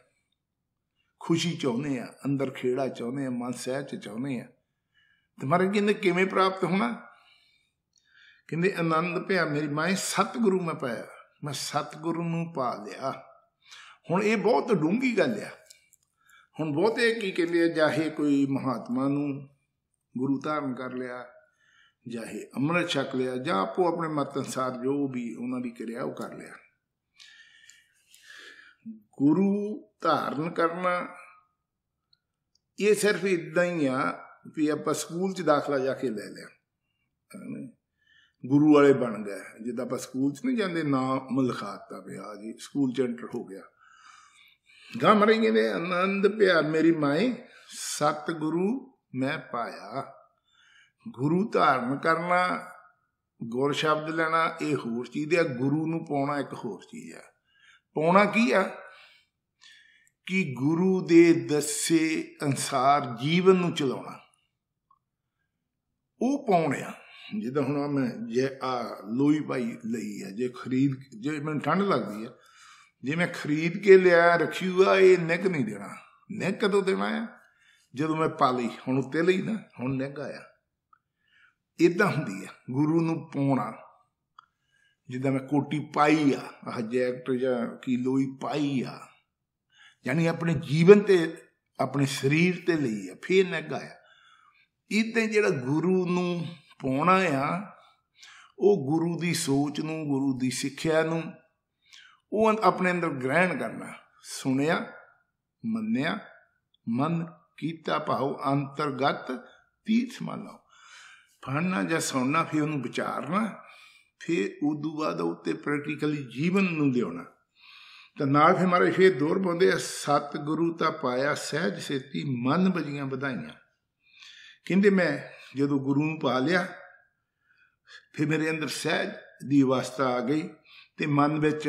Speaker 1: खुशी चाहुंदे आ, अंदर खेड़ा चाहुंदे आ, मन सहज चाहुंदे आ। ते महाराज कहते किवें प्राप्त होना? कहते आनंद पिया मेरी माए सतगुरु मैं पाया, मैं सतगुरु नूं पा लिया। हुण ये बहुत डूंगी गल आ। हुण बहुते की कहते आ, चाहे कोई महात्मा नूं गुरु धारण कर लिया, चाहे अमृत छक लिया, जां आपो अपने मत अनुसार जो भी उन्हां दी करिया वो कर लिया। गुरु धारण करना ये सिर्फ इदां ही आ भी आपां स्कूल च दाखला जाके ले लिया, गुरु वाले बन गए। जिद्दां आपां स्कूल च नहीं जाते, नाम लिखाता भी आ जी स्कूल च एंटर हो गया। गा मरे कहते आनंद पिया मेरी माए सतगुरु मैं पाया। गुरु धारण करना, गुर शब्द लेना ये होर चीज़ है, गुरु नूं पाउणा एक होर चीज़ है। पाउणा की आ कि गुरु दे दसे अनुसार जीवन नूं चलाउणा, वो पाउणा। जिद्दां हुण मैं जे आ लोई पाई लई है, जे खरीद जे मैनूं ठंड लगदी है, जे मैं खरीद के लिया रखी हुआ ये निग नहीं देना। निग कदों देना है? जदों मैं पा लई, हुण उत्ते लई ना, हुण निग आया। इदां हुंदी है गुरु नूं पाउणा। जिद्दां मैं कोटी पाई आ, आह जैकट जां की लोई पाई आ, यानी अपने जीवन ते अपने शरीर ते लई आ, फिर निग आया। इदां जिहड़ा गुरु नूं पाउणा आ, वो गुरु दी सोच नूं, गुरु दी सिੱਖਿਆ नूं वो अपने अंदर ग्रहण करना। सुनिया मन्निया मन कीता भाव अंतरगत तीर्थ मानो। पढ़ना या सुनना, फिर उन्होंने विचारना, फिर उदू बाद उत्ते प्रैक्टिकली जीवन नूं लियाउणा। तो नाल फिर महाराज फिर दोहर पाउंदे, सतगुरु ता पाया सहज सेती मन बजियां बधाइयां। कहंदे मैं जदों गुरु नूं पा लिया, फिर मेरे अंदर सहज दी अवस्था आ गई, ते मन विच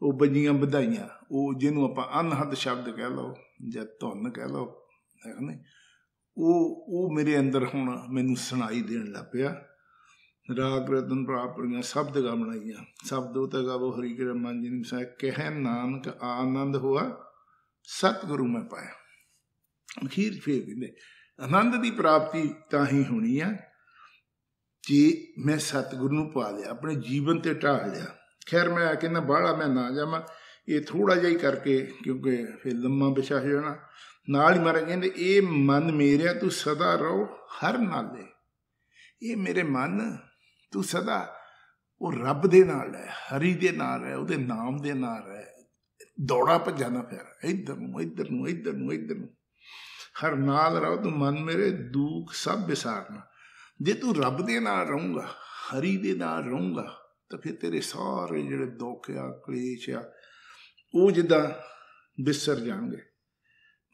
Speaker 1: वो बजियां बधाइयां। वो जिन्हों आप अनहद शब्द कह लो या धुन कह लो, है ना, वो मेरे अंदर हुण मैनूं सुनाई देण लग पिया। राग रतन प्रापरियां शब्द गा बनाइयां, शब्दों ते गावो हरि के मन जी ने कह नानक आनंद हुआ सतगुरु मैं पाया। अखीर फिर कहंदे आनंद की प्राप्ति तां ही होनी है जे मैं सतगुरु नूं पा लिया, अपने जीवन ते ढाल लिया। खैर मैं कहना बाहला मैं ना जावां, ये थोड़ा जिहा ही करके, क्योंकि फिर लम्मा विशा हो जाना। नाल ही महाराज कहंदे ये मन मेरिया तू सदा रहो हर नाले। ये मेरे मन तू सदा वो रब दे नाल है, हरि दे नाल है, उहदे नाम दे नाल है। दौड़ा भज्जा ना फिर इधर नूं इधर नूं इधर नूं इधर नूं, हर नाल रहो तू मन मेरे दुख सब विसारना। जे तू रब दे नाल रहूंगा, हरि दे नाल रहूंगा, तो फिर तेरे सारे जिहड़े दुख आ कलेश आ वो जिद्दां विसर जाणगे।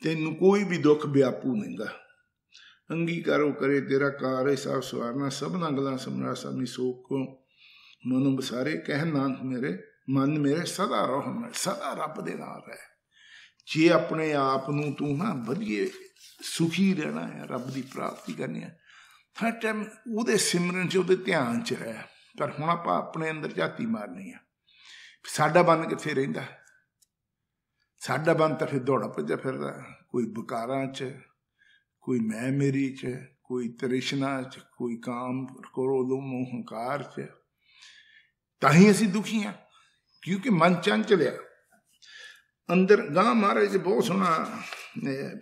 Speaker 1: तैनूं कोई भी दुख व्यापू नहींगा। अंगीकारो करे तेरा कार सब सवारना, सबना गलां समरा सबनी सोख को मनो बसारे। कह नानक मेरे मन मेरे सदा रहो, सदा रब दे नाल रह। जे अपने आप नूं तू ना वधिए सुखी रहना है, रब की प्राप्ति करनी है, हर टाइम उहदे सिमरन च उहदे ध्यान च रह। पर हुण आपां अपने अंदर झाती मारनी है। साडा बन कित्थे रहिंदा? साडा बन तो फिर दौड़ा भज्जा फिरदा, कोई बकारां च, कोई मैं मेरी च, कोई तृष्णा च, कोई काम क्रोध मोह हंकार च। तां ही असीं दुखी हां, क्योंकि मन चंचल आ अंदर। गां महाराज बहुत सोहना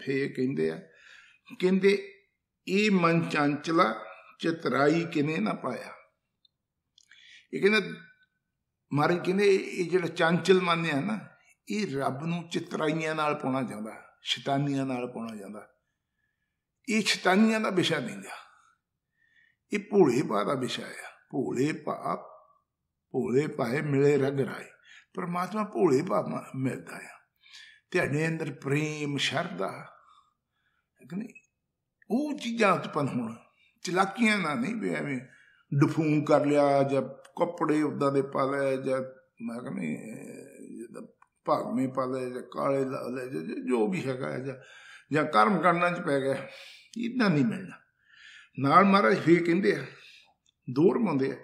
Speaker 1: फिर कहंदे आ, कहंदे ये मन चंचला चतराई किने ना पाया। ये कहंदे महाराज कहंदे ये जिहड़ा चंचल मन है ना, ये रब नूं चितराइयां नाल पाउणा चाहुंदा, शैतानियां नाल पाउणा चाहुंदा। ये शैतानियां दा विशा नहीं गा, ये भोले भाऽ दा विशा है। भोले भाए मिले रग राए। परमात्मा भोले भाऽ मिलदा है। तुहाडे अंदर प्रेम शरधा वो चीज़ां उत्पन्न होण, चलाकियां ना नहीं भी एवें डफूं कर लिया, जां कपड़े उदां दे पा लै, जां ਮੈਂ ਕਹਿੰਦਾ ਭਾਗਵੇਂ ਪਾਲੇ ਜਾਂ ਕਾਲੇ ਲਾਲੇ ਜੋ ਵੀ ਹੈਗਾ ਜਾਂ ਕਰਮ ਕਾਂਡਾਂ 'ਚ ਪੈ ਗਿਆ, ਇੱਦਾਂ ਨਹੀਂ ਮਿਲਣਾ। ਨਾਲ ਮਹਾਰਾਜ ਫੇਰ ਕਹਿੰਦੇ ਆ, ਦੋਹਰ ਪਾਉਂਦੇ ਆ,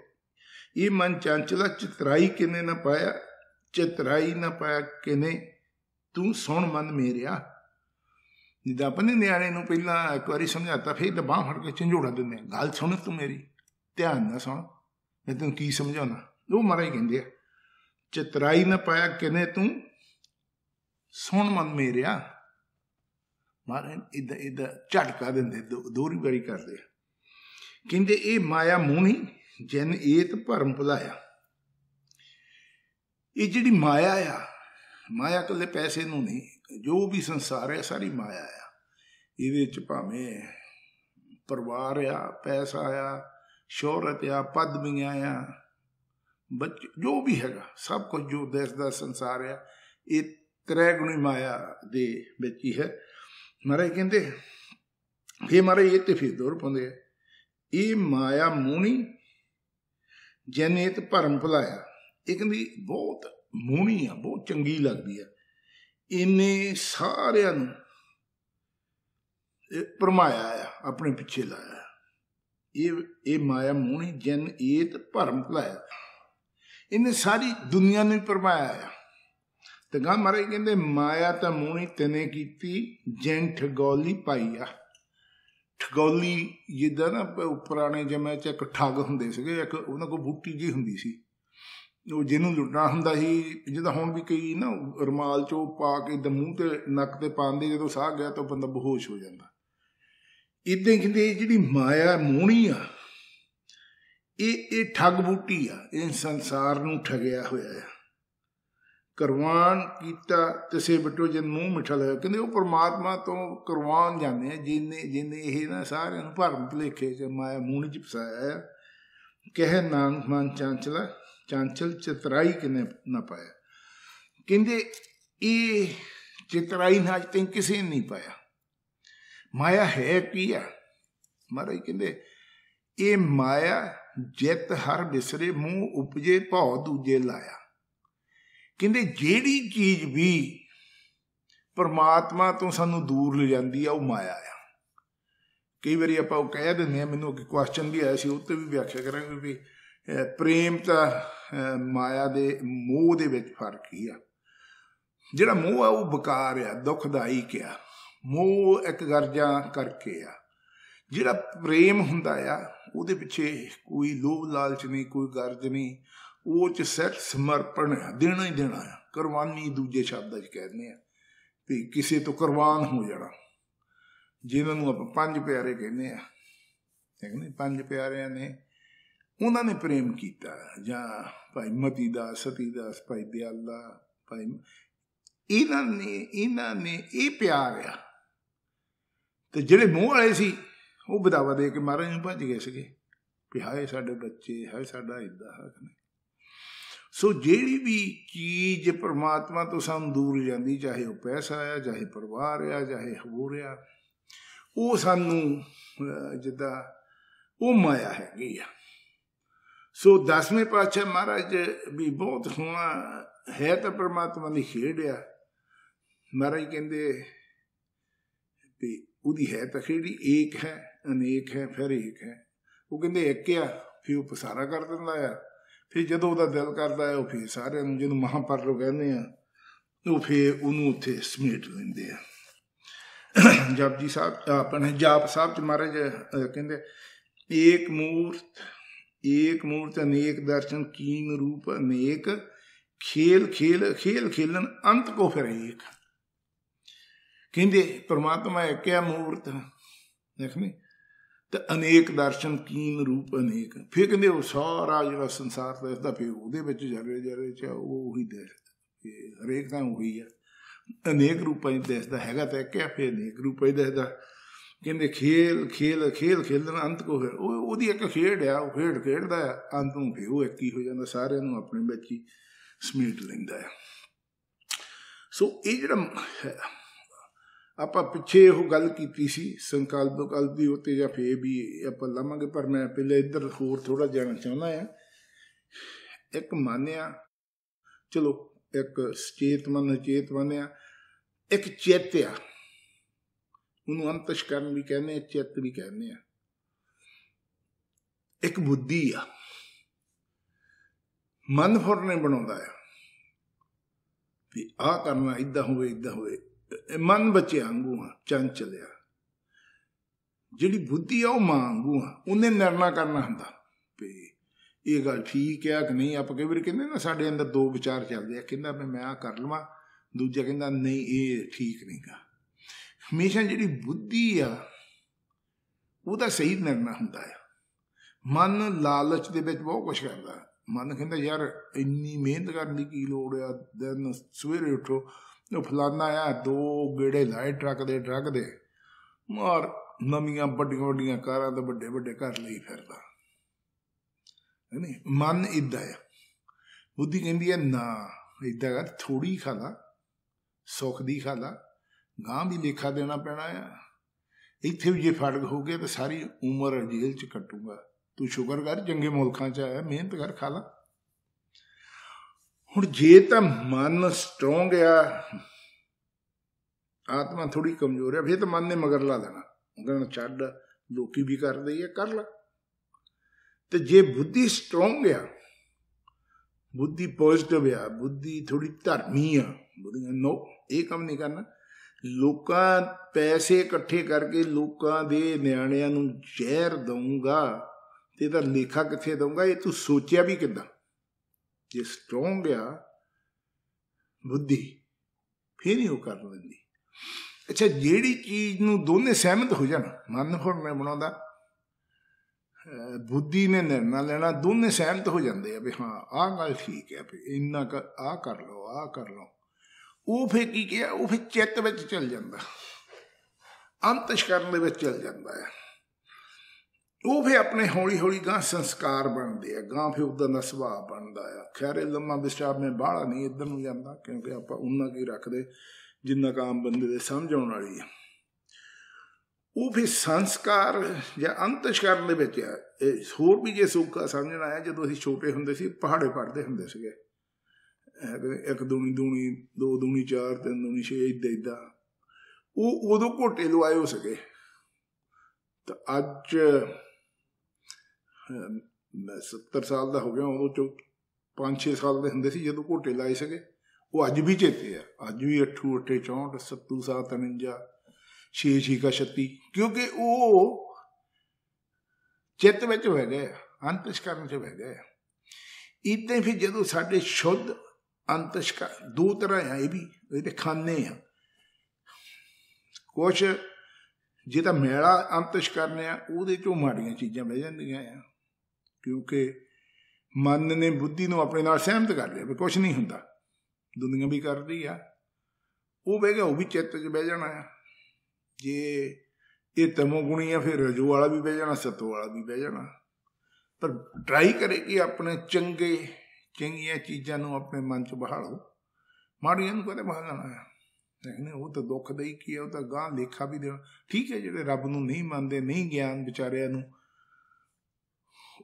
Speaker 1: ਇਹ ਮਨ ਚੰਚਲਾ ਚਤਰਾਈ ਕਿਨੇ ਨਾ ਪਾਇਆ, ਚਤਰਾਈ ਨਾ ਪਾਇਆ ਕਿਨੇ ਤੂੰ ਸੁਣ ਮਨ ਮੇਰਿਆ। ਜਿੱਦਾਂ ਆਪਣੇ ਨਿਆਣੇ ਨੂੰ ਪਹਿਲਾਂ ਇੱਕ ਵਾਰੀ ਸਮਝਾਤਾ, ਫਿਰ ਤਾਂ ਬਾਂਹ ਫੜ ਕੇ ਝੰਜੋੜਾ ਦਿੰਦੇ ਆ, ਗੱਲ ਸੁਣ ਤੂੰ ਮੇਰੀ, ਧਿਆਨ ਨਾਲ ਸੁਣ, ਮੈਂ ਤੈਨੂੰ ਕੀ ਸਮਝਾਉਣਾ। ਉਹ ਮਹਾਰਾਜ ਕਹਿੰਦੇ ਆ, ਚਤਰਾਈ ਨਾ ਪਾਇਆ ਕਿਨੇ ਤੂੰ ਸੁਣ ਮਨ ਮੇਰਿਆ। ਮਹਾਰਾਜ ਇੱਦਾਂ ਝਟਕਾ ਦਿੰਦੇ, ਦੋਹਰੀ ਵਾਰੀ ਕਰਦੇ ਆ। ਕਹਿੰਦੇ ਇਹ ਮਾਇਆ ਮੋਹਣੀ ਜਿਨ ਏਤ ਭਰਮ ਭੁਲਾਇਆ। ਇਹ ਜਿਹੜੀ ਮਾਇਆ ਆ, ਮਾਇਆ ਇਕੱਲੇ ਪੈਸੇ ਨੂੰ ਨਹੀਂ, ਜੋ ਵੀ ਸੰਸਾਰ ਹੈ ਸਾਰੀ ਮਾਇਆ ਆ। ਇਹਦੇ 'ਚ ਭਾਵੇਂ ਪਰਿਵਾਰ ਆ, ਪੈਸਾ ਆ, ਸ਼ੋਹਰਤ ਆ, ਪਦਵੀਆਂ ਆ, ਬੱਚੇ, ਜੋ ਵੀ ਹੈਗਾ ਸਭ ਕੁਝ ਜੋ ਦੇਸ਼ ਦਾ ਸੰਸਾਰ ਆ, ਇਹ ਤ੍ਰੈਗੁਣੀ ਮਾਇਆ ਦੇ ਵਿੱਚ ਹੀ ਹੈ। ਮਹਾਰਾਜ ਕਹਿੰਦੇ, ਫਿਰ ਮਹਾਰਾਜ ਇਹ ਤੇ ਫਿਰ ਦੋਹਰ ਪਾਉਂਦੇ ਆ, ਇਹ ਮਾਇਆ ਮੋਹਣੀ ਜਿਨ ਏਤ ਭਰਮ ਭੁਲਾਇਆ। ਇਹ ਕਹਿੰਦੀ ਬਹੁਤ ਮੋਹਣੀ ਆ, ਬਹੁਤ ਚੰਗੀ ਲੱਗਦੀ ਆ, ਇਹਨੇ ਸਾਰਿਆਂ ਨੂੰ ਭਰਮਾਇਆ ਆ, ਆਪਣੇ ਪਿੱਛੇ ਲਾਇਆ। ਇਹ ਮਾਇਆ ਮੋਹਣੀ ਜਿਨ ਏਤ ਭਰਮ ਭੁਲਾਇਆ, ਇਹਨੇ ਸਾਰੀ ਦੁਨੀਆ ਨੂੰ ਭਰਮਾਇਆ ਆ। ਤੇ ਗਾਂ ਮਹਾਰਾਜ ਕਹਿੰਦੇ, ਮਾਇਆ ਤਾਂ ਮੋਹਣੀ ਤੈਨੇ ਕੀਤੀ ਜਿਨ ਠਗੌਲੀ ਪਾਈ ਆ। ਠਗੌਲੀ ਜਿੱਦਾਂ ਨਾ ਪੁਰਾਣੇ ਜਮਾਨੇ 'ਚ ਇੱਕ ਠੱਗ ਹੁੰਦੇ ਸੀਗੇ, ਇੱਕ ਉਹਨਾਂ ਕੋਲ ਬੂਟੀ ਜਿਹੀ ਹੁੰਦੀ ਸੀ, ਉਹ ਜਿਹਨੂੰ ਲੁੱਟਣਾ ਹੁੰਦਾ ਸੀ। ਜਿੱਦਾਂ ਹੁਣ ਵੀ ਕਈ ਨਾ ਰੁਮਾਲ 'ਚ ਉਹ ਪਾ ਕੇ ਮੂੰਹ ਤੇ ਨੱਕ ਤੇ ਪਾਉਂਦੇ, ਜਦੋਂ ਸਾਹ ਗਿਆ ਤਾਂ ਬੰਦਾ ਬੇਹੋਸ਼ ਹੋ ਜਾਂਦਾ। ਇੱਦਾਂ ਕਹਿੰਦੇ ਇਹ ਜਿਹੜੀ ਮਾਇਆ ਮੋਹਣੀ ਆ, ਇਹ ਠੱਗ ਬੂਟੀ ਆ, ਇਹ ਸੰਸਾਰ ਨੂੰ ਠਗਿਆ ਹੋਇਆ ਆ। ਕਰਵਾਨ ਕੀਤਾ ਤਿਸੇ ਬਟੋ ਜਨ ਮੂੰਹ ਮਿੱਠਾ ਲੱਗਿਆ। ਕਹਿੰਦੇ ਉਹ ਪਰਮਾਤਮਾ ਤੋਂ ਕਰਵਾਨ ਜਾਂਦੇ ਆ, ਜਿਹਨੇ ਇਹ ਨਾ ਸਾਰਿਆਂ ਨੂੰ ਭਰਮ ਭੁਲੇਖੇ 'ਚ ਮਾਇਆ ਮੂਹਣੀ 'ਚ ਫਸਾਇਆ ਆ। ਕਹਿ ਨਾਨਕ ਮਨ ਚਾਂਚਲਾ ਚਾਂਚਲ ਚਤਰਾਈ ਕਿਨੇ ਨਾ ਪਾਇਆ। ਕਹਿੰਦੇ ਇਹ ਚਤਰਾਈ ਨਾ ਅੱਜ ਤੱਕ ਕਿਸੇ ਨੇ ਨਹੀਂ ਪਾਇਆ। ਮਾਇਆ ਹੈ ਕੀ ਆ? ਮਹਾਰਾਜ ਕਹਿੰਦੇ ਇਹ ਮਾਇਆ ਜਿਤ ਹਰ ਬਿਸਰੇ ਮੂੰਹ ਉਪਜੇ ਭਉ ਦੂਜੇ ਲਾਇਆ। ਕਹਿੰਦੇ ਜਿਹੜੀ ਚੀਜ਼ ਵੀ ਪਰਮਾਤਮਾ ਤੋਂ ਸਾਨੂੰ ਦੂਰ ਲੈ ਜਾਂਦੀ ਆ, ਉਹ ਮਾਇਆ ਆ। ਕਈ ਵਾਰੀ ਆਪਾਂ ਉਹ ਕਹਿ ਦਿੰਦੇ ਆ, ਮੈਨੂੰ ਅੱਗੇ ਕੁਐਸਚਨ ਵੀ ਆਇਆ ਸੀ, ਉਹ 'ਤੇ ਵੀ ਵਿਆਖਿਆ ਕਰਾਂਗੇ ਵੀ ਪ੍ਰੇਮ ਤਾਂ ਮਾਇਆ ਦੇ ਮੋਹ ਦੇ ਵਿੱਚ ਫਰਕ ਹੀ ਆ। ਜਿਹੜਾ ਮੋਹ ਆ ਉਹ ਬੇਕਾਰ ਆ, ਦੁਖਦਾਇਕ ਆ। ਮੋਹ ਇੱਕ ਗਰਜਾਂ ਕਰਕੇ ਆ। ਜਿਹੜਾ ਪ੍ਰੇਮ ਹੁੰਦਾ ਆ ਉਹਦੇ ਪਿੱਛੇ ਕੋਈ ਲੋਭ ਲਾਲਚ ਨਹੀਂ, ਕੋਈ ਗਰਜ ਨਹੀਂ, ਉਹ 'ਚ ਸਿਰਫ ਸਮਰਪਣ ਆ, ਦੇਣਾ ਹੀ ਦੇਣਾ ਆ। ਕੁਰਬਾਨੀ ਦੂਜੇ ਸ਼ਬਦਾਂ 'ਚ ਕਹਿੰਦੇ ਆ ਵੀ ਕਿਸੇ ਤੋਂ ਕੁਰਬਾਨ ਹੋ ਜਾਣਾ, ਜਿਹਨਾਂ ਨੂੰ ਆਪਾਂ ਪੰਜ ਪਿਆਰੇ ਕਹਿੰਦੇ ਆ। ਕਹਿੰਦੇ ਪੰਜ ਪਿਆਰਿਆਂ ਨੇ ਉਹਨਾਂ ਨੇ ਪ੍ਰੇਮ ਕੀਤਾ, ਜਾਂ ਭਾਈ ਮਤੀ ਦਾਸ, ਸਤੀ ਦਾਸ, ਭਾਈ ਦਿਆਲਾ, ਭਾਈ, ਇਹਨਾਂ ਨੇ ਇਹ ਪਿਆਰ ਆ। ਤੇ ਜਿਹੜੇ ਮੋਹ ਵਾਲੇ ਸੀ ਉਹ ਬਦਾਵਾ ਦੇ ਕੇ ਮਹਾਰਾਜ ਨੂੰ ਭੱਜ ਗਏ ਸੀਗੇ ਵੀ ਹਾਏ ਸਾਡੇ ਬੱਚੇ, ਹਾਏ ਸਾਡਾ ਇੱਦਾਂ ਹੈ। ਸੋ ਜਿਹੜੀ ਵੀ ਚੀਜ਼ ਪਰਮਾਤਮਾ ਤੋਂ ਸਾਨੂੰ ਦੂਰ ਜਾਂਦੀ, ਚਾਹੇ ਉਹ ਪੈਸਾ ਆ, ਚਾਹੇ ਪਰਿਵਾਰ ਆ, ਚਾਹੇ ਹੋਰ ਆ, ਉਹ ਸਾਨੂੰ ਜਿੱਦਾਂ ਉਹ ਮਾਇਆ ਹੈਗੀ ਆ। ਸੋ 10ਵੇਂ ਪਾਤਸ਼ਾਹ ਮਹਾਰਾਜ ਵੀ ਬਹੁਤ ਸੋਹਣਾ ਹੈ, ਤਾਂ ਪਰਮਾਤਮਾ ਦੀ ਖੇਡ ਆ। ਮਹਾਰਾਜ ਕਹਿੰਦੇ ਵੀ ਉਹਦੀ ਹੈ ਤਾਂ ਖੇਡੀ ਏਕ ਹੈ, ਅਨੇਕ ਹੈ, ਫਿਰ ਏਕ ਹੈ। ਉਹ ਕਹਿੰਦੇ ਇੱਕ ਆ, ਫਿਰ ਉਹ ਪਸਾਰਾ ਕਰ ਦਿੰਦਾ ਆ। ਫਿਰ ਜਦੋਂ ਉਹਦਾ ਦਿਲ ਕਰਦਾ ਹੈ ਉਹ ਫਿਰ ਸਾਰਿਆਂ ਨੂੰ, ਜਿਹਨੂੰ ਮਹਾਂਪਰਲੋ ਕਹਿੰਦੇ ਆ, ਉਹ ਫਿਰ ਉਹਨੂੰ ਉੱਥੇ ਸਮੇਟ ਲੈਂਦੇ ਆ। ਜਪਜੀ ਸਾਹਿਬ, ਆਪਣੇ ਜਾਪ ਸਾਹਿਬ 'ਚ ਮਹਾਰਾਜ ਕਹਿੰਦੇ ਏਕ ਮੂਰਤ ਅਨੇਕ ਦਰਸ਼ਨ ਕੀਨ ਰੂਪ ਅਨੇਕ ਖੇਲ ਖੇਲਨ ਅੰਤ ਕੋ ਫਿਰ ਏਕ। ਕਹਿੰਦੇ ਪਰਮਾਤਮਾ ਇੱਕ ਆ ਮੂਰਤ, ਦੇਖਣੀ, ਤੇ ਅਨੇਕ ਦਰਸ਼ਨ ਕੀਨ ਰੂਪ ਅਨੇਕ। ਫਿਰ ਕਹਿੰਦੇ ਉਹ ਸਾਰਾ ਜਿਹੜਾ ਸੰਸਾਰ ਦੱਸਦਾ, ਫਿਰ ਉਹਦੇ ਵਿੱਚ ਜਰੇ 'ਚ ਉਹੀ ਦੇਖ, ਹਰੇਕ ਤਾਂ ਉਹੀ ਆ। ਅਨੇਕ ਰੂਪਾਂ 'ਚ ਦਿਸਦਾ ਹੈਗਾ ਤਾਂ ਇੱਕ ਆ, ਫਿਰ ਅਨੇਕ ਰੂਪਾਂ 'ਚ ਦਿਸਦਾ। ਕਹਿੰਦੇ ਖੇਲਣ ਅੰਤ ਕੋ ਫਿਰ ਉਹਦੀ ਇੱਕ ਖੇਡ ਆ, ਉਹ ਖੇਡ ਖੇਡਦਾ ਆ, ਅੰਤ ਨੂੰ ਫਿਰ ਉਹ ਇੱਕ ਹੀ ਹੋ ਜਾਂਦਾ, ਸਾਰਿਆਂ ਨੂੰ ਆਪਣੇ ਵਿੱਚ ਹੀ ਸਮੇਟ ਲੈਂਦਾ ਆ। ਸੋ ਇਹ ਜਿਹੜਾ ਆਪਾਂ ਪਿੱਛੇ ਉਹ ਗੱਲ ਕੀਤੀ ਸੀ ਸੰਕਲਪ ਦੀ ਉੱਤੇ, ਜਾਂ ਫੇਰ ਵੀ ਆਪਾਂ ਲਾਵਾਂਗੇ, ਪਰ ਮੈਂ ਪਹਿਲੇ ਇੱਧਰ ਹੋਰ ਥੋੜ੍ਹਾ ਜਾਣਾ ਚਾਹੁੰਦਾ ਆ। ਇੱਕ ਮੰਨਿਆ चलो एक सचेत मन अचेत मन आ, एक चित्त आ, उन्होंने अंतशकरण भी कहने, चित्त भी कहने आ, एक बुद्धि आ। मन फुरने बनाता है भी आ करना इदा होवे इदा होवे, मन बच्चे आंगू आ, चंचलिया। जिहड़ी बुद्धि आ मां आंगू आ, उन्हें निर्णय करना हुंदा भी ये गल ठीक है कि नहीं। आप कई बार कहते ना साडे अंदर दो विचार चलते हैं, कहता भी मैं आ कर लवां, दूजा कहता नहीं ये ठीक नहीं गा। हमेशा जिहड़ी बुद्धि आ उहदा सही निर्णय हुंदा है। मन लालच दे विच बहुत कुछ करदा, मन कहता यार इन्नी मेहनत करने की लोड़ आ, दिन सवेरे उठो फलाना आ, दो गेड़े लाए ट्रक दे मार नवियां वड्डियां वड्डियां कारां ते वड्डे वड्डे घर लई फिरदा है नी। मन इदा है। बुद्धि कहती है ना इदा कर, थोड़ी खा ला, सुख दी खा ला, गांह भी लेखा देना पैना आ, इत्थे भी जे फर्क हो गया तो सारी उम्र जेल च कटूंगा, तू शुक्र कर चंगे मुल्कां च आया, मेहनत कर खा ला। हुण जे तां मन स्ट्रोंग आ, आत्मा थोड़ी कमजोर है, फिर तो मन ने मगर ला देना, कहना छड्ड लोकी भी कर दे कर ला। तो जे बुद्धि स्ट्रोंग आ, बुद्धि पॉजिटिव आ, बुद्धि थोड़ी धर्मी आ, बुद्धि नो ये काम नहीं करना, लोकां पैसे इकट्ठे करके लोकां दे निआणिआं नूं जहर दूंगा ते इहदा लेखा कित्थे दूंगा, ये तू सोचिया भी किदां। जे स्ट्रोंग आ बुद्धि फिर ही वो कर लैंदी। अच्छा जिहड़ी चीज़ नूं दोने सहमत हो जाण, मन फुरने बनाउंदा, बुद्धि ने निर्णय लेना, दोने सहमत हो जाते हैं भी हाँ आ गल ठीक है, भी इन्ना आ कर लो आ कर लो, वो फिर की किया, वो फिर चित्त विच चल जाता, अंतशकरण दे विच चल जाता है। वो फिर अपने हौली हौली गांह संस्कार बनते हैं, गांह फिर उदा दा सुभाव बनता है। खैर लम्मा विस्तार में बाहला नहीं इधर नूं जांदा, क्योंकि आपां उन्ना की रखते जिन्ना क आम बंदे दे समझ आउण वाली है। वो फिर संस्कार या अंतशकरण दे विच आ। होर भी जे सौखा समझना आया, जदों असीं छोटे हुंदे सी पहाड़े पढ़दे हुंदे सीगे, एक दूनी दूनी, दो दूनी चार, तीन दूनी छे, इदा इदा वो उदों घोटे लवाए हो सके। तो अज मैं 70 साल का हो गया, उदों चो 5-6 साल के हुंदे सी जदों घोटे लाए सके। वो अज भी चेते आ, अज भी 8 8 64 70 7 53 6 6 36, क्योंकि वो चित्त विच बह गए, अंतशकरण च बह गए। इदां फिर जदों साडे शुद्ध अंतशकरण दो तरह है, ये भी ये खाने आ कुछ जे तां मैला अंतशकरण आ, उहदे चों माड़ियां चीज़ां बह जांदियां आ, क्योंकि मन ने बुद्धि नूं अपने नाल सहमत कर लिया भी कुछ नहीं हुंदा, दुनिया भी कर रही आ, वो बह गया, वो भी चित्त च बह जाना है। जे ये तमोगुणी है फिर रजो वाला भी बह जाना, सतो वाला भी बह जाना। पर ट्राई करे कि अपने चंगे चंगिया चीज़ों नूं अपने मन च बहालो, माड़ियां नूं कदे बहालना है। लेकिन वो तो दुखदाई की है, वो तो गांह लेखा भी देना। ठीक है जिहड़े रब नूं नहीं मनदे, नहीं ज्ञान विचारिया नूं,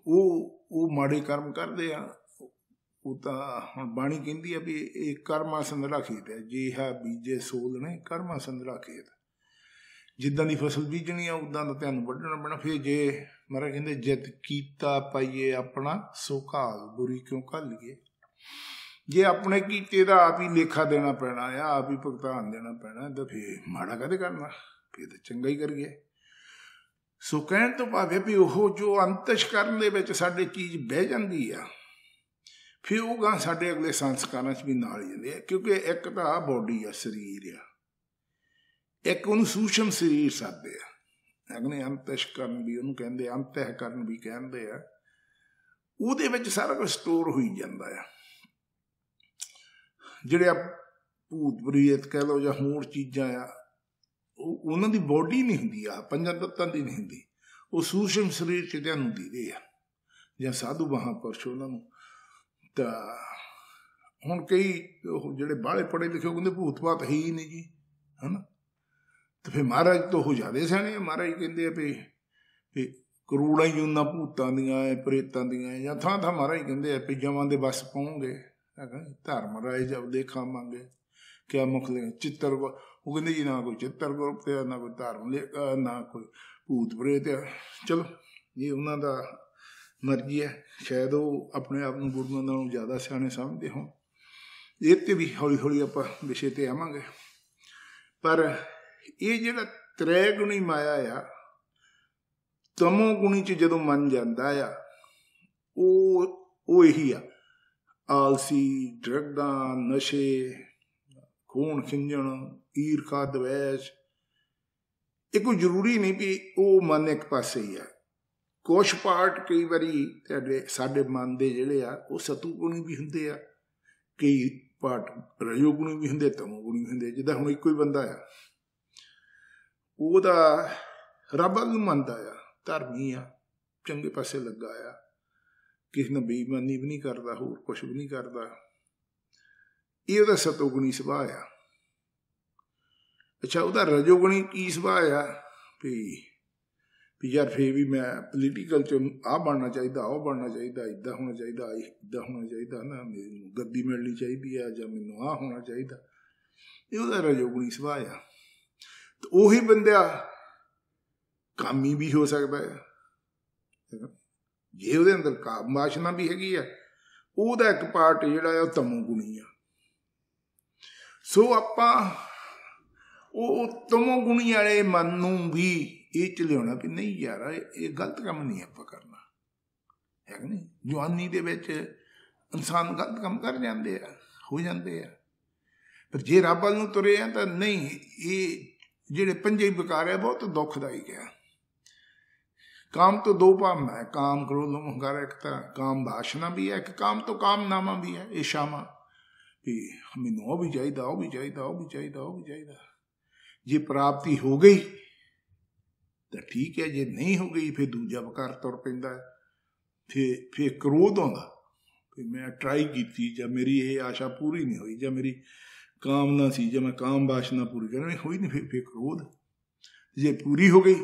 Speaker 1: वो माड़े कर्म करते आ, वो तो हुण बाणी कहती है भी एक कर्मा संदड़ा खेत है, जिहा बीजे सोल ने कर्मा संदड़ा खेत। जिद्दां दी फसल बीजनी आ उदां दा तुहानूं वड्ढना पैना। फिर जे महाराज कहंदे जित कीता पाइए अपना सो घाल बुरी क्यों घालीए। जे अपने कीते दा आप ही लेखा देना पैना आ, आप ही भुगतान देना पैना, तो फिर माड़ा कदे करना, फिर तो चंगा ही करिए। सो कहण तो भावे भी वो जो अंतशकरण दे विच साडे चीज़ बह जांदी आ, फिर वो गां साडे अगले संस्कारां च भी नाल ही जांदे आ। क्योंकि एक तो आ बॉडी आ, शरीर आ, एक उन्होंने सूक्ष्म शरीर साधे आ, अगले अंतशकरण भी उन्होंने कहते, अंतःकरण भी कहते हैं। उहदे विच सारा कुछ स्टोर होई जांदा है। जिहड़े भूत प्रेत कह लो या होर चीज़ां आ, उन्हां दी बॉडी नहीं हुंदी, आ 5 तत्तां दी नहीं हुंदी, वो सूक्ष्म शरीर च तुहानूं दिखदे आ, जां साधु महापुरश उन्हां नूं। तां हुण कई जिहड़े बाहले पढ़े लिखे कहंदे भूत भात है ही नहीं जी, है ना। तो फिर महाराज तो वो ज्यादा सियाणे, महाराज कहते भी करोड़ां जूनां भूतां दियां प्रेतां दियां, या थां थां महाराज कहते भी जमां दे बस पाओगे, ਧਰਮ ਰਾਏ ਜਪਦੇ ਖਾਵਾਂਗੇ ਕਿਆ ਮੁਖ ਲੈ ਚਿੱਤਰ ਉਹ ਕਹਿੰਦੇ ਜੀ ਨਾ ਕੋਈ ਚਿੱਤਰ ਗੁਰਪ ਆ ਨਾ ਕੋਈ ਧਰਮ ਲਿਆ ਨਾ ਕੋਈ ਭੂਤ ਪ੍ਰੇਤ ਆ। ਚਲੋ ਇਹ ਉਹਨਾਂ ਦਾ ਮਰਜ਼ੀ ਹੈ, ਸ਼ਾਇਦ ਉਹ ਆਪਣੇ ਆਪ ਨੂੰ ਗੁਰੂਆਂ ਨਾਲੋਂ ਜ਼ਿਆਦਾ ਸਿਆਣੇ ਸਮਝਦੇ ਹੋਣ। ਇਹ 'ਤੇ ਵੀ ਹੌਲੀ ਹੌਲੀ ਆਪਾਂ ਵਿਸ਼ੇ 'ਤੇ ਆਵਾਂਗੇ। ਪਰ ਇਹ ਜਿਹੜਾ ਤ੍ਰੈ ਗੁਣੀ ਮਾਇਆ ਆ, ਤਮੋ ਗੁਣੀ 'ਚ ਜਦੋਂ ਮਨ ਜਾਂਦਾ ਆ ਉਹ ਇਹੀ ਆ, ਆਲਸੀ, ਡਰੱਗਾਂ, ਨਸ਼ੇ, ਖੂਨ ਖਿੰਝਣ, ਈਰਖਾ, ਦਵੈਸ਼। ਇਹ ਕੋਈ ਜ਼ਰੂਰੀ ਨਹੀਂ ਵੀ ਉਹ ਮਨ ਇੱਕ ਪਾਸੇ ਹੀ ਆ। ਕੁਛ ਪਾਰਟ ਕਈ ਵਾਰੀ ਸਾਡੇ ਮਨ ਦੇ ਜਿਹੜੇ ਆ ਉਹ ਸਤੂ ਗੁਣੀ ਵੀ ਹੁੰਦੇ ਆ, ਕਈ ਪਾਰਟ ਰਜੋ ਗੁਣੀ ਵੀ ਹੁੰਦੇ, ਤਮੋ ਗੁਣੀ ਵੀ ਹੁੰਦੇ। ਜਿੱਦਾਂ ਹੁਣ ਇੱਕੋ ਹੀ ਬੰਦਾ ਆ, ਉਹਦਾ ਰੱਬ ਨੂੰ ਮੰਨਦਾ ਆ, ਧਰਮੀ ਆ, ਚੰਗੇ ਪਾਸੇ ਲੱਗਾ ਆ, ਕਿਸੇ ਨਾਲ ਬੇਈਮਾਨੀ ਵੀ ਨਹੀਂ ਕਰਦਾ, ਹੋਰ ਕੁਛ ਵੀ ਨਹੀਂ ਕਰਦਾ। ਇਹ ਉਹਦਾ ਸਤੋਗੁਣੀ ਸੁਭਾਅ ਆ। ਅੱਛਾ, ਉਹਦਾ ਰਜੋਗੁਣੀ ਕੀ ਸੁਭਾਅ ਆ ਵੀ ਯਾਰ ਫੇਰ ਵੀ ਮੈਂ ਪੋਲੀਟੀਕਲ 'ਚ ਆਹ ਬਣਨਾ ਚਾਹੀਦਾ, ਉਹ ਬਣਨਾ ਚਾਹੀਦਾ, ਇੱਦਾਂ ਹੋਣਾ ਚਾਹੀਦਾ, ਇੱਦਾਂ ਹੋਣਾ ਚਾਹੀਦਾ ਨਾ, ਮੈਨੂੰ ਗੱਦੀ ਮਿਲਣੀ ਚਾਹੀਦੀ ਆ, ਜਾਂ ਮੈਨੂੰ ਆਹ ਹੋਣਾ ਚਾਹੀਦਾ। ਇਹ ਉਹਦਾ ਰਜੋਗੁਣੀ ਸੁਭਾਅ ਆ। ਤੇ ਉਹੀ ਬੰਦਾ ਕਾਮੀ ਵੀ ਹੋ ਸਕਦਾ ਹੈ ਜੇ ਉਹਦੇ ਅੰਦਰ ਕਾਮ ਵਾਸ਼ਨਾ ਵੀ ਹੈਗੀ ਆ। ਉਹਦਾ ਇੱਕ ਪਾਰਟ ਜਿਹੜਾ ਆ ਉਹ ਤਮੋ ਗੁਣੀ ਆ। ਸੋ ਆਪਾਂ ਉਹ ਤਮੋ ਗੁਣੀ ਵਾਲੇ ਮਨ ਨੂੰ ਵੀ ਇਹ 'ਚ ਲਿਆਉਣਾ ਵੀ ਨਹੀਂ ਯਾਰ ਇਹ ਗਲਤ ਕੰਮ ਨਹੀਂ ਆਪਾਂ ਕਰਨਾ, ਹੈ ਕਿ ਨਹੀਂ। ਜਵਾਨੀ ਦੇ ਵਿੱਚ ਇਨਸਾਨ ਗਲਤ ਕੰਮ ਕਰ ਜਾਂਦੇ ਆ, ਹੋ ਜਾਂਦੇ ਆ। ਪਰ ਜੇ ਰੱਬ ਵੱਲ ਨੂੰ ਤੁਰੇ ਆ ਤਾਂ ਨਹੀਂ, ਇਹ ਜਿਹੜੇ ਪੰਜੇ ਵਿਕਾਰ ਆ ਬਹੁਤ ਦੁਖਦਾਇਕ ਆ। ਕਾਮ ਤੋਂ ਦੋ ਭਾਵਨਾ ਹੈ, ਕਾਮ, ਕ੍ਰੋਧ, ਲੋਭ, ਹੰਕਾਰ। ਇੱਕ ਤਾਂ ਕਾਮ ਵਾਸ਼ਨਾ ਵੀ ਹੈ, ਇੱਕ ਕਾਮ ਤੋਂ ਕਾਮਨਾਵਾਂ ਵੀ ਹੈ, ਇੱਛਾਵਾਂ ਵੀ ਮੈਨੂੰ ਉਹ ਵੀ ਚਾਹੀਦਾ, ਉਹ ਵੀ ਚਾਹੀਦਾ, ਉਹ ਵੀ ਚਾਹੀਦਾ, ਉਹ ਵੀ ਚਾਹੀਦਾ। ਜੇ ਪ੍ਰਾਪਤੀ ਹੋ ਗਈ ਤਾਂ ਠੀਕ ਹੈ, ਜੇ ਨਹੀਂ ਹੋ ਗਈ ਫਿਰ ਦੂਜਾ ਵਿਕਾਰ ਤੁਰ ਪੈਂਦਾ। ਫਿਰ ਕ੍ਰੋਧ ਆਉਂਦਾ ਵੀ ਮੈਂ ਟਰਾਈ ਕੀਤੀ, ਜਾਂ ਮੇਰੀ ਇਹ ਆਸ਼ਾ ਪੂਰੀ ਨਹੀਂ ਹੋਈ, ਜਾਂ ਮੇਰੀ ਕਾਮਨਾ ਸੀ, ਜਾਂ ਮੈਂ ਕਾਮ ਵਾਸ਼ਨਾ ਪੂਰੀ ਕਰਨੀ ਹੋਈ ਨਹੀਂ, ਫਿਰ ਕ੍ਰੋਧ। ਜੇ ਪੂਰੀ ਹੋ ਗਈ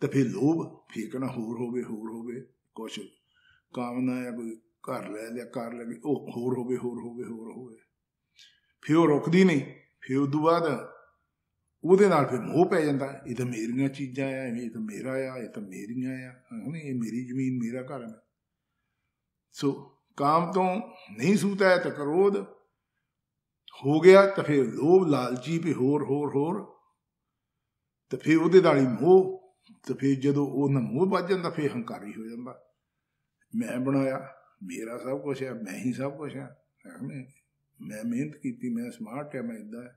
Speaker 1: ਤਾਂ ਫਿਰ ਲੋਭ, ਫਿਰ ਕਹਿਣਾ ਹੋਰ ਹੋਵੇ, ਹੋਰ ਹੋਵੇ। ਕੁਛ ਕਾਮਨਾ ਜਾਂ ਕੋਈ ਘਰ ਲੈ ਲਿਆ, ਘਰ ਲੈ ਗਈ, ਉਹ ਹੋਰ ਹੋਵੇ, ਹੋਰ ਹੋਵੇ, ਹੋਰ ਹੋਵੇ। ਫਿਰ ਉਹ ਰੁਕਦੀ ਨਹੀਂ। ਫਿਰ ਉਦੋਂ ਬਾਅਦ ਉਹਦੇ ਨਾਲ ਫਿਰ ਮੋਹ ਪੈ ਜਾਂਦਾ, ਇਹ ਤਾਂ ਮੇਰੀਆਂ ਚੀਜ਼ਾਂ ਆ, ਇਹ ਤਾਂ ਮੇਰਾ ਆ, ਇਹ ਤਾਂ ਮੇਰੀਆਂ ਆ, ਇਹ ਮੇਰੀ ਜ਼ਮੀਨ, ਮੇਰਾ ਘਰ ਹੈ। ਸੋ ਕਾਮ ਤੋਂ ਨਹੀਂ ਸੂਤਾ ਹੈ ਤਾਂ ਕ੍ਰੋਧ ਹੋ ਗਿਆ, ਤਾਂ ਫਿਰ ਲੋਭ, ਲਾਲਚੀ ਵੀ ਹੋਰ ਹੋਰ ਹੋਰ, ਤਾਂ ਫਿਰ ਉਹਦੇ ਨਾਲ ਹੀ ਮੋਹ। ਤੇ ਫਿਰ ਜਦੋਂ ਉਹਨਾਂ ਮੋਹ ਵੱਜ ਜਾਂਦਾ ਫਿਰ ਹੰਕਾਰੀ ਹੋ ਜਾਂਦਾ, ਮੈਂ ਬਣਾਇਆ, ਮੇਰਾ ਸਭ ਕੁਛ ਹੈ, ਮੈਂ ਹੀ ਸਭ ਕੁਛ ਹੈ, ਮੈਂ ਮਿਹਨਤ ਕੀਤੀ, ਮੈਂ ਸਮਾਰਟ ਹੈ, ਮੈਂ ਇੱਦਾਂ ਹੈ।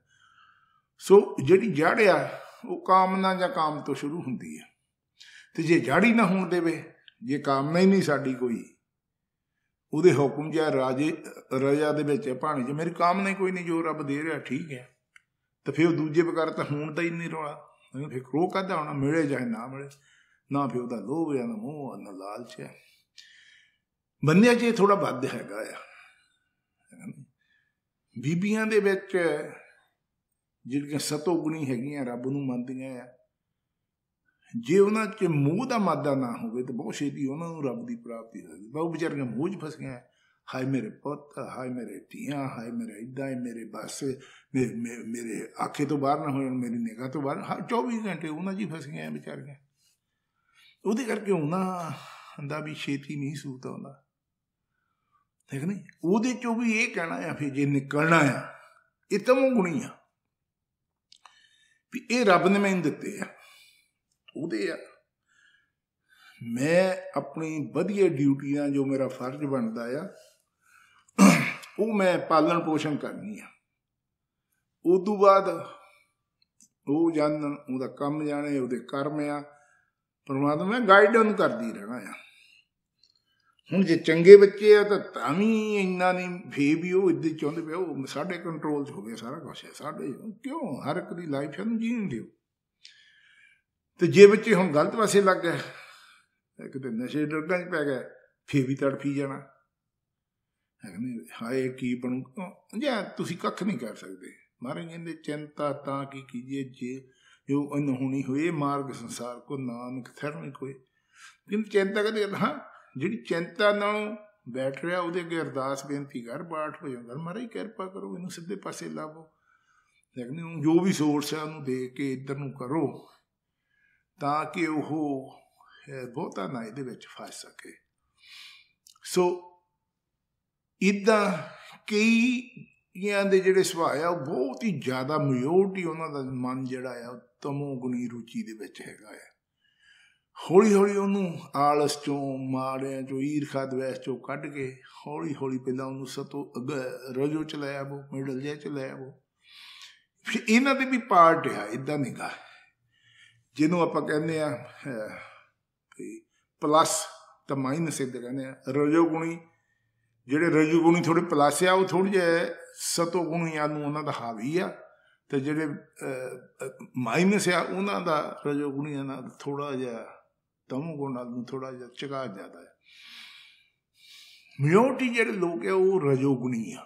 Speaker 1: ਸੋ ਜਿਹੜੀ ਜੜ ਆ ਉਹ ਕਾਮਨਾ ਜਾਂ ਕਾਮ ਤੋਂ ਸ਼ੁਰੂ ਹੁੰਦੀ ਹੈ। ਤੇ ਜੇ ਜੜ ਹੀ ਨਾ ਹੋਣ ਦੇਵੇ, ਜੇ ਕਾਮਨਾ ਹੀ ਨਹੀਂ ਸਾਡੀ ਕੋਈ, ਉਹਦੇ ਹੁਕਮ ਜਾਂ ਰਜਾ ਦੇ ਵਿੱਚ ਭਾਣੇ 'ਚ ਮੇਰੀ ਕਾਮਨਾ ਹੀ ਕੋਈ ਨਹੀਂ, ਜੋ ਰੱਬ ਦੇ ਰਿਹਾ ਠੀਕ ਹੈ। ਤਾਂ ਫਿਰ ਉਹ ਦੂਜੇ ਵਿਕਾਰ ਤਾਂ ਹੋਣ ਦਾ ਹੀ ਨਹੀਂ ਰੌਲਾ। ਫਿਰ ਕ੍ਰੋਧ ਕਾਹਦਾ ਹੋਣਾ, ਮਿਲੇ ਚਾਹੇ ਨਾ ਮਿਲੇ। ਨਾ ਫਿਰ ਉਹਦਾ ਲੋਭ ਆ, ਨਾ ਮੋਹ ਆ, ਨਾ ਲਾਲਚ ਹੈ। ਬੰਦਿਆਂ 'ਚ ਇਹ ਥੋੜ੍ਹਾ ਵੱਧ ਹੈਗਾ ਆ। ਬੀਬੀਆਂ ਦੇ ਵਿੱਚ ਜਿਹੜੀਆਂ ਸਤੋਗੁਣੀ ਹੈਗੀਆਂ, ਰੱਬ ਨੂੰ ਮੰਨਦੀਆਂ ਆ, ਜੇ ਉਹਨਾਂ 'ਚ ਮੋਹ ਦਾ ਮਾਦਾ ਨਾ ਹੋਵੇ ਤਾਂ ਬਹੁਤ ਛੇਤੀ ਉਹਨਾਂ ਨੂੰ ਰੱਬ ਦੀ ਪ੍ਰਾਪਤੀ ਹੋ ਜਾਂਦੀ। ਬਹੁਤ ਵਿਚਾਰੀਆਂ ਮੋਹ 'ਚ ਫਸੀਆਂ, ਹਾਏ ਮੇਰੇ ਪੁੱਤ, ਹਾਏ ਮੇਰੇ ਧੀਆਂ, ਹਾਏ ਮੇਰੇ ਇੱਦਾਂ, ਮੇਰੇ ਬਸ ਮੇਰੇ ਆਖੇ ਤੋਂ ਬਾਹਰ ਨਾ ਹੋ ਜਾਣ, ਮੇਰੀ ਨਿਗਾਹ ਤੋਂ ਬਾਹਰ। 24 ਘੰਟੇ ਉਹਨਾਂ 'ਚ ਹੀ ਫਸੀਆਂ ਵਿਚਾਰੀਆਂ। ਉਹਦੇ ਕਰਕੇ ਉਹਨਾਂ ਦਾ ਵੀ ਛੇਤੀ ਨਹੀਂ ਸੂਤ ਆਉਂਦਾ, ਠੀਕ ਨਹੀਂ। ਉਹਦੇ 'ਚੋਂ ਵੀ ਇਹ ਕਹਿਣਾ ਆ ਫਿਰ ਜੇ ਨਿਕਲਣਾ ਆ, ਇਹ ਤਮੋ ਗੁਣੀ ਆ ਵੀ ਇਹ ਰੱਬ ਨੇ ਮੈਨੂੰ ਦਿੱਤੇ ਆ, ਉਹਦੇ ਆ। ਮੈਂ ਆਪਣੀ ਵਧੀਆ ਡਿਊਟੀ ਨਾਲ ਜੋ ਮੇਰਾ ਫਰਜ਼ ਬਣਦਾ ਆ ਉਹ ਮੈਂ ਪਾਲਣ ਪੋਸ਼ਣ ਕਰਨੀ ਆ। ਉਦੋਂ ਬਾਅਦ ਉਹ ਜਾਣਨ, ਉਹਦਾ ਕੰਮ ਜਾਣੇ, ਉਹਦੇ ਕਰਮ ਆ, ਪਰਮਾਤਮਾ ਮੈਂ ਗਾਈਡ ਉਹਨੂੰ ਕਰਦੀ ਰਹਿਣਾ ਆ। ਹੁਣ ਜੇ ਚੰਗੇ ਬੱਚੇ ਆ ਤਾਂ ਵੀ ਇੰਨਾ ਨਹੀਂ, ਫੇਰ ਵੀ ਉਹ ਇੱਦਾਂ ਚਾਹੁੰਦੇ ਪਏ ਉਹ ਸਾਡੇ ਕੰਟਰੋਲ 'ਚ ਹੋਵੇ ਸਾਰਾ ਕੁਛ ਹੈ ਸਾਡੇ। ਕਿਉਂ? ਹਰ ਇੱਕ ਦੀ ਲਾਈਫ ਸਾਨੂੰ ਜੀਣ ਦਿਓ। ਤੇ ਜੇ ਬੱਚੇ ਹੁਣ ਗਲਤ ਪਾਸੇ ਲੱਗ ਗਏ, ਕਿਤੇ ਨਸ਼ੇ ਡਰੱਗਾਂ 'ਚ ਪੈ ਗਏ, ਫੇਰ ਵੀ ਤੜਫੀ ਜਾਣਾ, ਹੈ ਨਹੀਂ। ਹਾਏ ਕੀ ਬਣੂ, ਜਾਂ ਤੁਸੀਂ ਕੱਖ ਨਹੀਂ ਕਰ ਸਕਦੇ। ਮਹਾਰਾਜ ਕਹਿੰਦੇ ਚਿੰਤਾ ਤਾਂ ਕੀ ਕੀਜੀਏ ਜੇ ਜੋ ਅਨਹੋਣੀ ਹੋਏ, ਮਾਰਗ ਸੰਸਾਰ ਕੋ ਨਾਨਕ ਥਿਰ ਨਹੀਂ ਕੋਏ। ਕਿੰਨ ਚਿੰਤਾ ਕਦੇ, ਹਾਂ ਜਿਹੜੀ ਚਿੰਤਾ ਨਾਲੋਂ ਬੈਠ ਰਿਹਾ, ਉਹਦੇ ਅੱਗੇ ਅਰਦਾਸ ਬੇਨਤੀ ਕਰ, ਪਾਠ ਭਜਨ ਕਰ, ਮਹਾਰਾਜ ਕਿਰਪਾ ਕਰੋ, ਇਹਨੂੰ ਸਿੱਧੇ ਪਾਸੇ ਲਾਵੋ, ਲੇਕਿਨ ਜੋ ਵੀ ਸੋਰਸ ਹੈ ਉਹਨੂੰ ਦੇ ਕੇ ਇੱਧਰ ਨੂੰ ਕਰੋ, ਤਾਂ ਕਿ ਉਹ ਬਹੁਤਾ ਨਾ ਇਹਦੇ ਵਿੱਚ ਫਸ ਸਕੇ। ਸੋ ਇੱਦਾਂ ਕਈਆਂ ਦੇ ਜਿਹੜੇ ਸੁਭਾਅ ਆ ਉਹ ਬਹੁਤ ਹੀ ਜ਼ਿਆਦਾ ਮੈਜੋਰਟੀ ਉਹਨਾਂ ਦਾ ਮਨ ਜਿਹੜਾ ਆ ਉਹ ਤਮੋ ਗੁਣੀ ਰੁਚੀ ਦੇ ਵਿੱਚ ਹੈਗਾ ਆ। ਹੌਲੀ ਹੌਲੀ ਉਹਨੂੰ ਆਲਸ ਚੋਂ, ਮਾੜਿਆਂ ਚੋਂ, ਈਰਖਾ ਦਵੈਸ ਚੋਂ ਕੱਢ ਕੇ ਹੌਲੀ ਹੌਲੀ ਪਹਿਲਾਂ ਉਹਨੂੰ ਰਜੋ ਚ ਲੈ ਆਵੋ, ਮਿਡਲ ਜਿਹਾ ਚ ਲੈ ਆਵੋ। ਫਿਰ ਇਹਨਾਂ ਦੇ ਵੀ ਪਾਰਟ ਆ, ਇੱਦਾਂ ਨਹੀਂ ਗਾ, ਜਿਹਨੂੰ ਆਪਾਂ ਕਹਿੰਦੇ ਆ ਪਲੱਸ ਤਾਂ ਮਾਈਨਸ ਇੱਦਾਂ ਕਹਿੰਦੇ ਆ। ਰਜੋ ਗੁਣੀ ਜਿਹੜੇ ਰਜੋ ਗੁਣੀ ਥੋੜ੍ਹੇ ਪਲੱਸ ਆ, ਉਹ ਥੋੜ੍ਹੇ ਜਿਹੇ ਸਤੋ ਗੁਣੀਆਂ ਨੂੰ ਉਹਨਾਂ ਦਾ ਹਾਵੀ ਆ, ਅਤੇ ਜਿਹੜੇ ਮਾਈਨਸ ਆ ਉਹਨਾਂ ਦਾ ਰਜੋ ਗੁਣੀਆਂ ਨਾਲ ਥੋੜ੍ਹਾ ਜਿਹਾ ਤਮੋ ਗੁਣ ਨਾਲ ਨੂੰ ਥੋੜ੍ਹਾ ਜਿਹਾ ਝੁਕਾਅ ਜ਼ਿਆਦਾ ਹੈ। ਮੈਜੋਰਟੀ ਜਿਹੜੇ ਲੋਕ ਆ ਉਹ ਰਜੋ ਗੁਣੀ ਆ।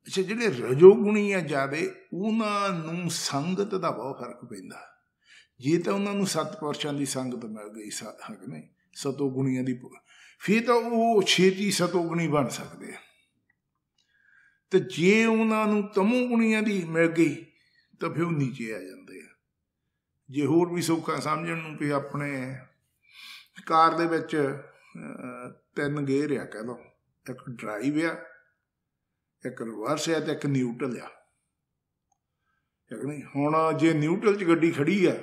Speaker 1: ਅੱਛਾ, ਜਿਹੜੇ ਰਜੋ ਗੁਣੀ ਆ ਜ਼ਿਆਦਾ, ਉਹਨਾਂ ਨੂੰ ਸੰਗਤ ਦਾ ਬਹੁਤ ਫਰਕ ਪੈਂਦਾ। ਜੇ ਤਾਂ ਉਹਨਾਂ ਨੂੰ ਸਤਪੁਰਸ਼ਾਂ ਦੀ ਸੰਗਤ ਮਿਲ ਗਈ ਹੈ ਨਹੀਂ, ਸਤੋ ਗੁਣੀਆਂ ਦੀ, ਫਿਰ ਤਾਂ ਉਹ ਛੇਤੀ ਸਤੋ ਗੁਣੀ ਬਣ ਸਕਦੇ ਆ। ਤੇ ਜੇ ਉਹਨਾਂ ਨੂੰ ਤਮੋ ਗੁਣੀਆਂ ਦੀ ਮਿਲ ਗਈ ਤਾਂ ਫਿਰ ਉਹ ਨੀਚੇ ਆ ਜਾਂਦੇ ਆ। ਜੇ ਹੋਰ ਵੀ ਸੌਖਾ ਸਮਝਣ ਨੂੰ ਵੀ ਆਪਣੇ ਕਾਰ ਦੇ ਵਿੱਚ 3 ਗੇਅਰ ਆ, ਕਹਿ ਲਓ, ਇੱਕ ਡਰਾਈਵ ਆ, ਇੱਕ ਰਿਵਰਸ ਆ ਤੇ ਇੱਕ ਨਿਊਟਰਲ ਆ, ਠੀਕ ਨਹੀਂ। ਹੁਣ ਜੇ ਨਿਊਟਰਲ 'ਚ ਗੱਡੀ ਖੜੀ ਆ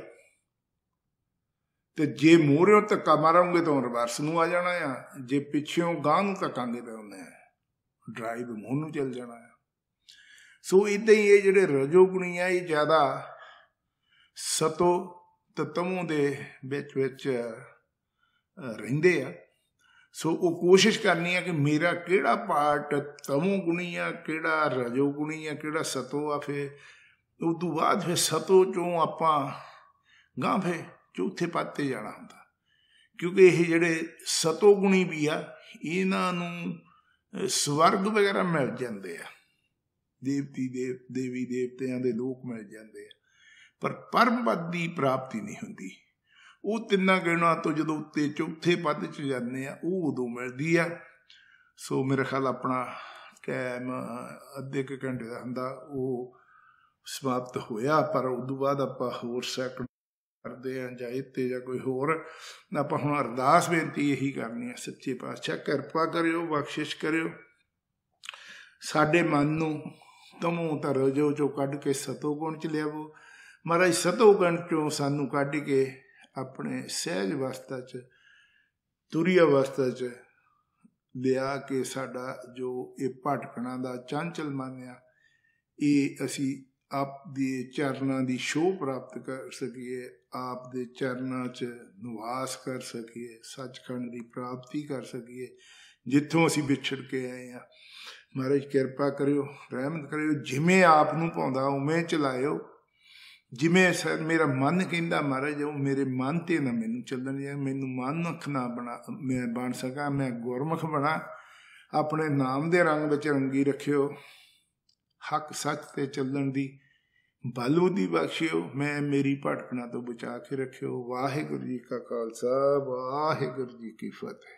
Speaker 1: ਤੇ ਜੇ ਮੂਹਰਿਓਂ ਧੱਕਾ ਮਾਰਾਂਗੇ ਤਾਂ ਰਿਵਰਸ ਨੂੰ ਆ ਜਾਣਾ ਆ, ਜੇ ਪਿੱਛਿਓਂ ਗਾਂਹ ਨੂੰ ਧੱਕਾਂਗੇ ਤਾਂ ਉਹਨੇ ਡਰਾਈਵ ਮੂੰਹ ਨੂੰ ਚੱਲ ਜਾਣਾ ਆ। ਸੋ ਇੱਦਾਂ ਹੀ ਇਹ ਜਿਹੜੇ ਰਜੋ ਗੁਣੀ ਆ, ਇਹ ਜ਼ਿਆਦਾ ਸਤੋ ਤੇ ਤਮੋ ਦੇ ਵਿੱਚ ਰਹਿੰਦੇ ਆ। ਸੋ ਉਹ ਕੋਸ਼ਿਸ਼ ਕਰਨੀ ਆ ਕਿ ਮੇਰਾ ਕਿਹੜਾ ਪਾਰਟ ਤਮੋ ਗੁਣੀ ਆ, ਕਿਹੜਾ ਰਜੋ ਗੁਣੀ ਆ, ਕਿਹੜਾ ਸਤੋ ਆ। ਫਿਰ ਉਸ ਤੋਂ ਬਾਅਦ ਫਿਰ ਸਤੋ 'ਚੋਂ ਆਪਾਂ ਗਾਂਹ ਫਿਰ ਚੌਥੇ ਪਦ 'ਤੇ ਜਾਣਾ ਹੁੰਦਾ, ਕਿਉਂਕਿ ਇਹ ਜਿਹੜੇ ਸਤੋ ਗੁਣੀ ਵੀ ਆ, ਇਹਨਾਂ ਨੂੰ ਸਵਰਗ ਵਗੈਰਾ ਮਿਲ ਜਾਂਦੇ ਆ, ਦੇਵੀ ਦੇਵਤਿਆਂ ਦੇ ਲੋਕ ਮਿਲ ਜਾਂਦੇ ਆ, ਪਰ ਪਰਮ ਪਦ ਦੀ ਪ੍ਰਾਪਤੀ ਨਹੀਂ ਹੁੰਦੀ। ਉਹ 3 ਗੁਣਾਂ ਤੋਂ ਜਦੋਂ ਉੱਤੇ ਚੌਥੇ ਪਦ 'ਚ ਜਾਂਦੇ ਆ, ਉਹ ਉਦੋਂ ਮਿਲਦੀ ਆ। ਸੋ ਮੇਰਾ ਖਿਆਲ ਆਪਣਾ ਟਾਈਮ ਅੱਧੇ ਕੁ ਘੰਟੇ ਦਾ ਹੁੰਦਾ, ਉਹ ਸਮਾਪਤ ਹੋਇਆ। ਪਰ ਉਦੋਂ ਬਾਅਦ ਆਪਾਂ ਹੋਰ ਸੈਕੰਡ ਕਰਦੇ ਹਾਂ, ਜਾਂ ਇੱਥੇ ਜਾਂ ਕੋਈ ਹੋਰ। ਆਪਾਂ ਹੁਣ ਅਰਦਾਸ ਬੇਨਤੀ ਇਹੀ ਕਰਨੀ ਆ, ਸੱਚੇ ਪਾਤਸ਼ਾਹ ਕਿਰਪਾ ਕਰਿਓ, ਬਖਸ਼ਿਸ਼ ਕਰਿਓ, ਸਾਡੇ ਮਨ ਨੂੰ ਤਮੋ ਤੇ ਰਜੋ 'ਚੋਂ ਕੱਢ ਕੇ ਸਤੋ ਗੁਣ 'ਚ ਲਿਆਵੋ। ਮਹਾਰਾਜ ਸਤੋ ਗੁਣ 'ਚੋਂ ਸਾਨੂੰ ਕੱਢ ਕੇ ਆਪਣੇ ਸਹਿਜ ਅਵਸਥਾ 'ਚ, ਤੁਰੀ ਅਵਸਥਾ 'ਚ ਲਿਆ ਕੇ ਸਾਡਾ ਜੋ ਇਹ ਭਟਕਣਾ ਦਾ ਚੰਚਲ ਮਨ ਆ, ਇਹ ਅਸੀਂ ਆਪ ਦੇ ਚਰਨਾਂ ਦੀ ਸ਼ੋਅ ਪ੍ਰਾਪਤ ਕਰ ਸਕੀਏ, ਆਪ ਦੇ ਚਰਨਾਂ 'ਚ ਨਿਵਾਸ ਕਰ ਸਕੀਏ, ਸੱਚਖੰਡ ਦੀ ਪ੍ਰਾਪਤੀ ਕਰ ਸਕੀਏ ਜਿੱਥੋਂ ਅਸੀਂ ਵਿਛੜ ਕੇ ਆਏ ਹਾਂ। ਮਹਾਰਾਜ ਕਿਰਪਾ ਕਰਿਓ, ਰਹਿਮਤ ਕਰਿਓ, ਜਿਵੇਂ ਆਪ ਨੂੰ ਭਾਉਂਦਾ ਉਵੇਂ ਚਲਾਇਓ। ਜਿਵੇਂ ਮੇਰਾ ਮਨ ਕਹਿੰਦਾ ਮਹਾਰਾਜ, ਉਹ ਮੇਰੇ ਮਨ 'ਤੇ ਨਾ ਮੈਨੂੰ ਚੱਲਣ ਜਾ, ਮੈਨੂੰ ਮਨੁੱਖ ਨਾ ਮੈਂ ਬਣ ਸਕਾਂ, ਮੈਂ ਗੁਰਮੁਖ ਬਣਾ। ਆਪਣੇ ਨਾਮ ਦੇ ਰੰਗ ਵਿੱਚ ਰੰਗੀ ਰੱਖਿਓ, ਹੱਕ ਸੱਚ 'ਤੇ ਚੱਲਣ ਦੀ ਬਲ ਦੀ ਬਖਸ਼ਿਓ, ਮੈਂ ਮੇਰੀ ਭਟਕਣਾ ਤੋਂ ਬਚਾ ਕੇ ਰੱਖਿਓ। ਵਾਹਿਗੁਰੂ ਜੀ ਕਾ ਖਾਲਸਾ, ਵਾਹਿਗੁਰੂ ਜੀ ਕੀ ਫਤਿਹ।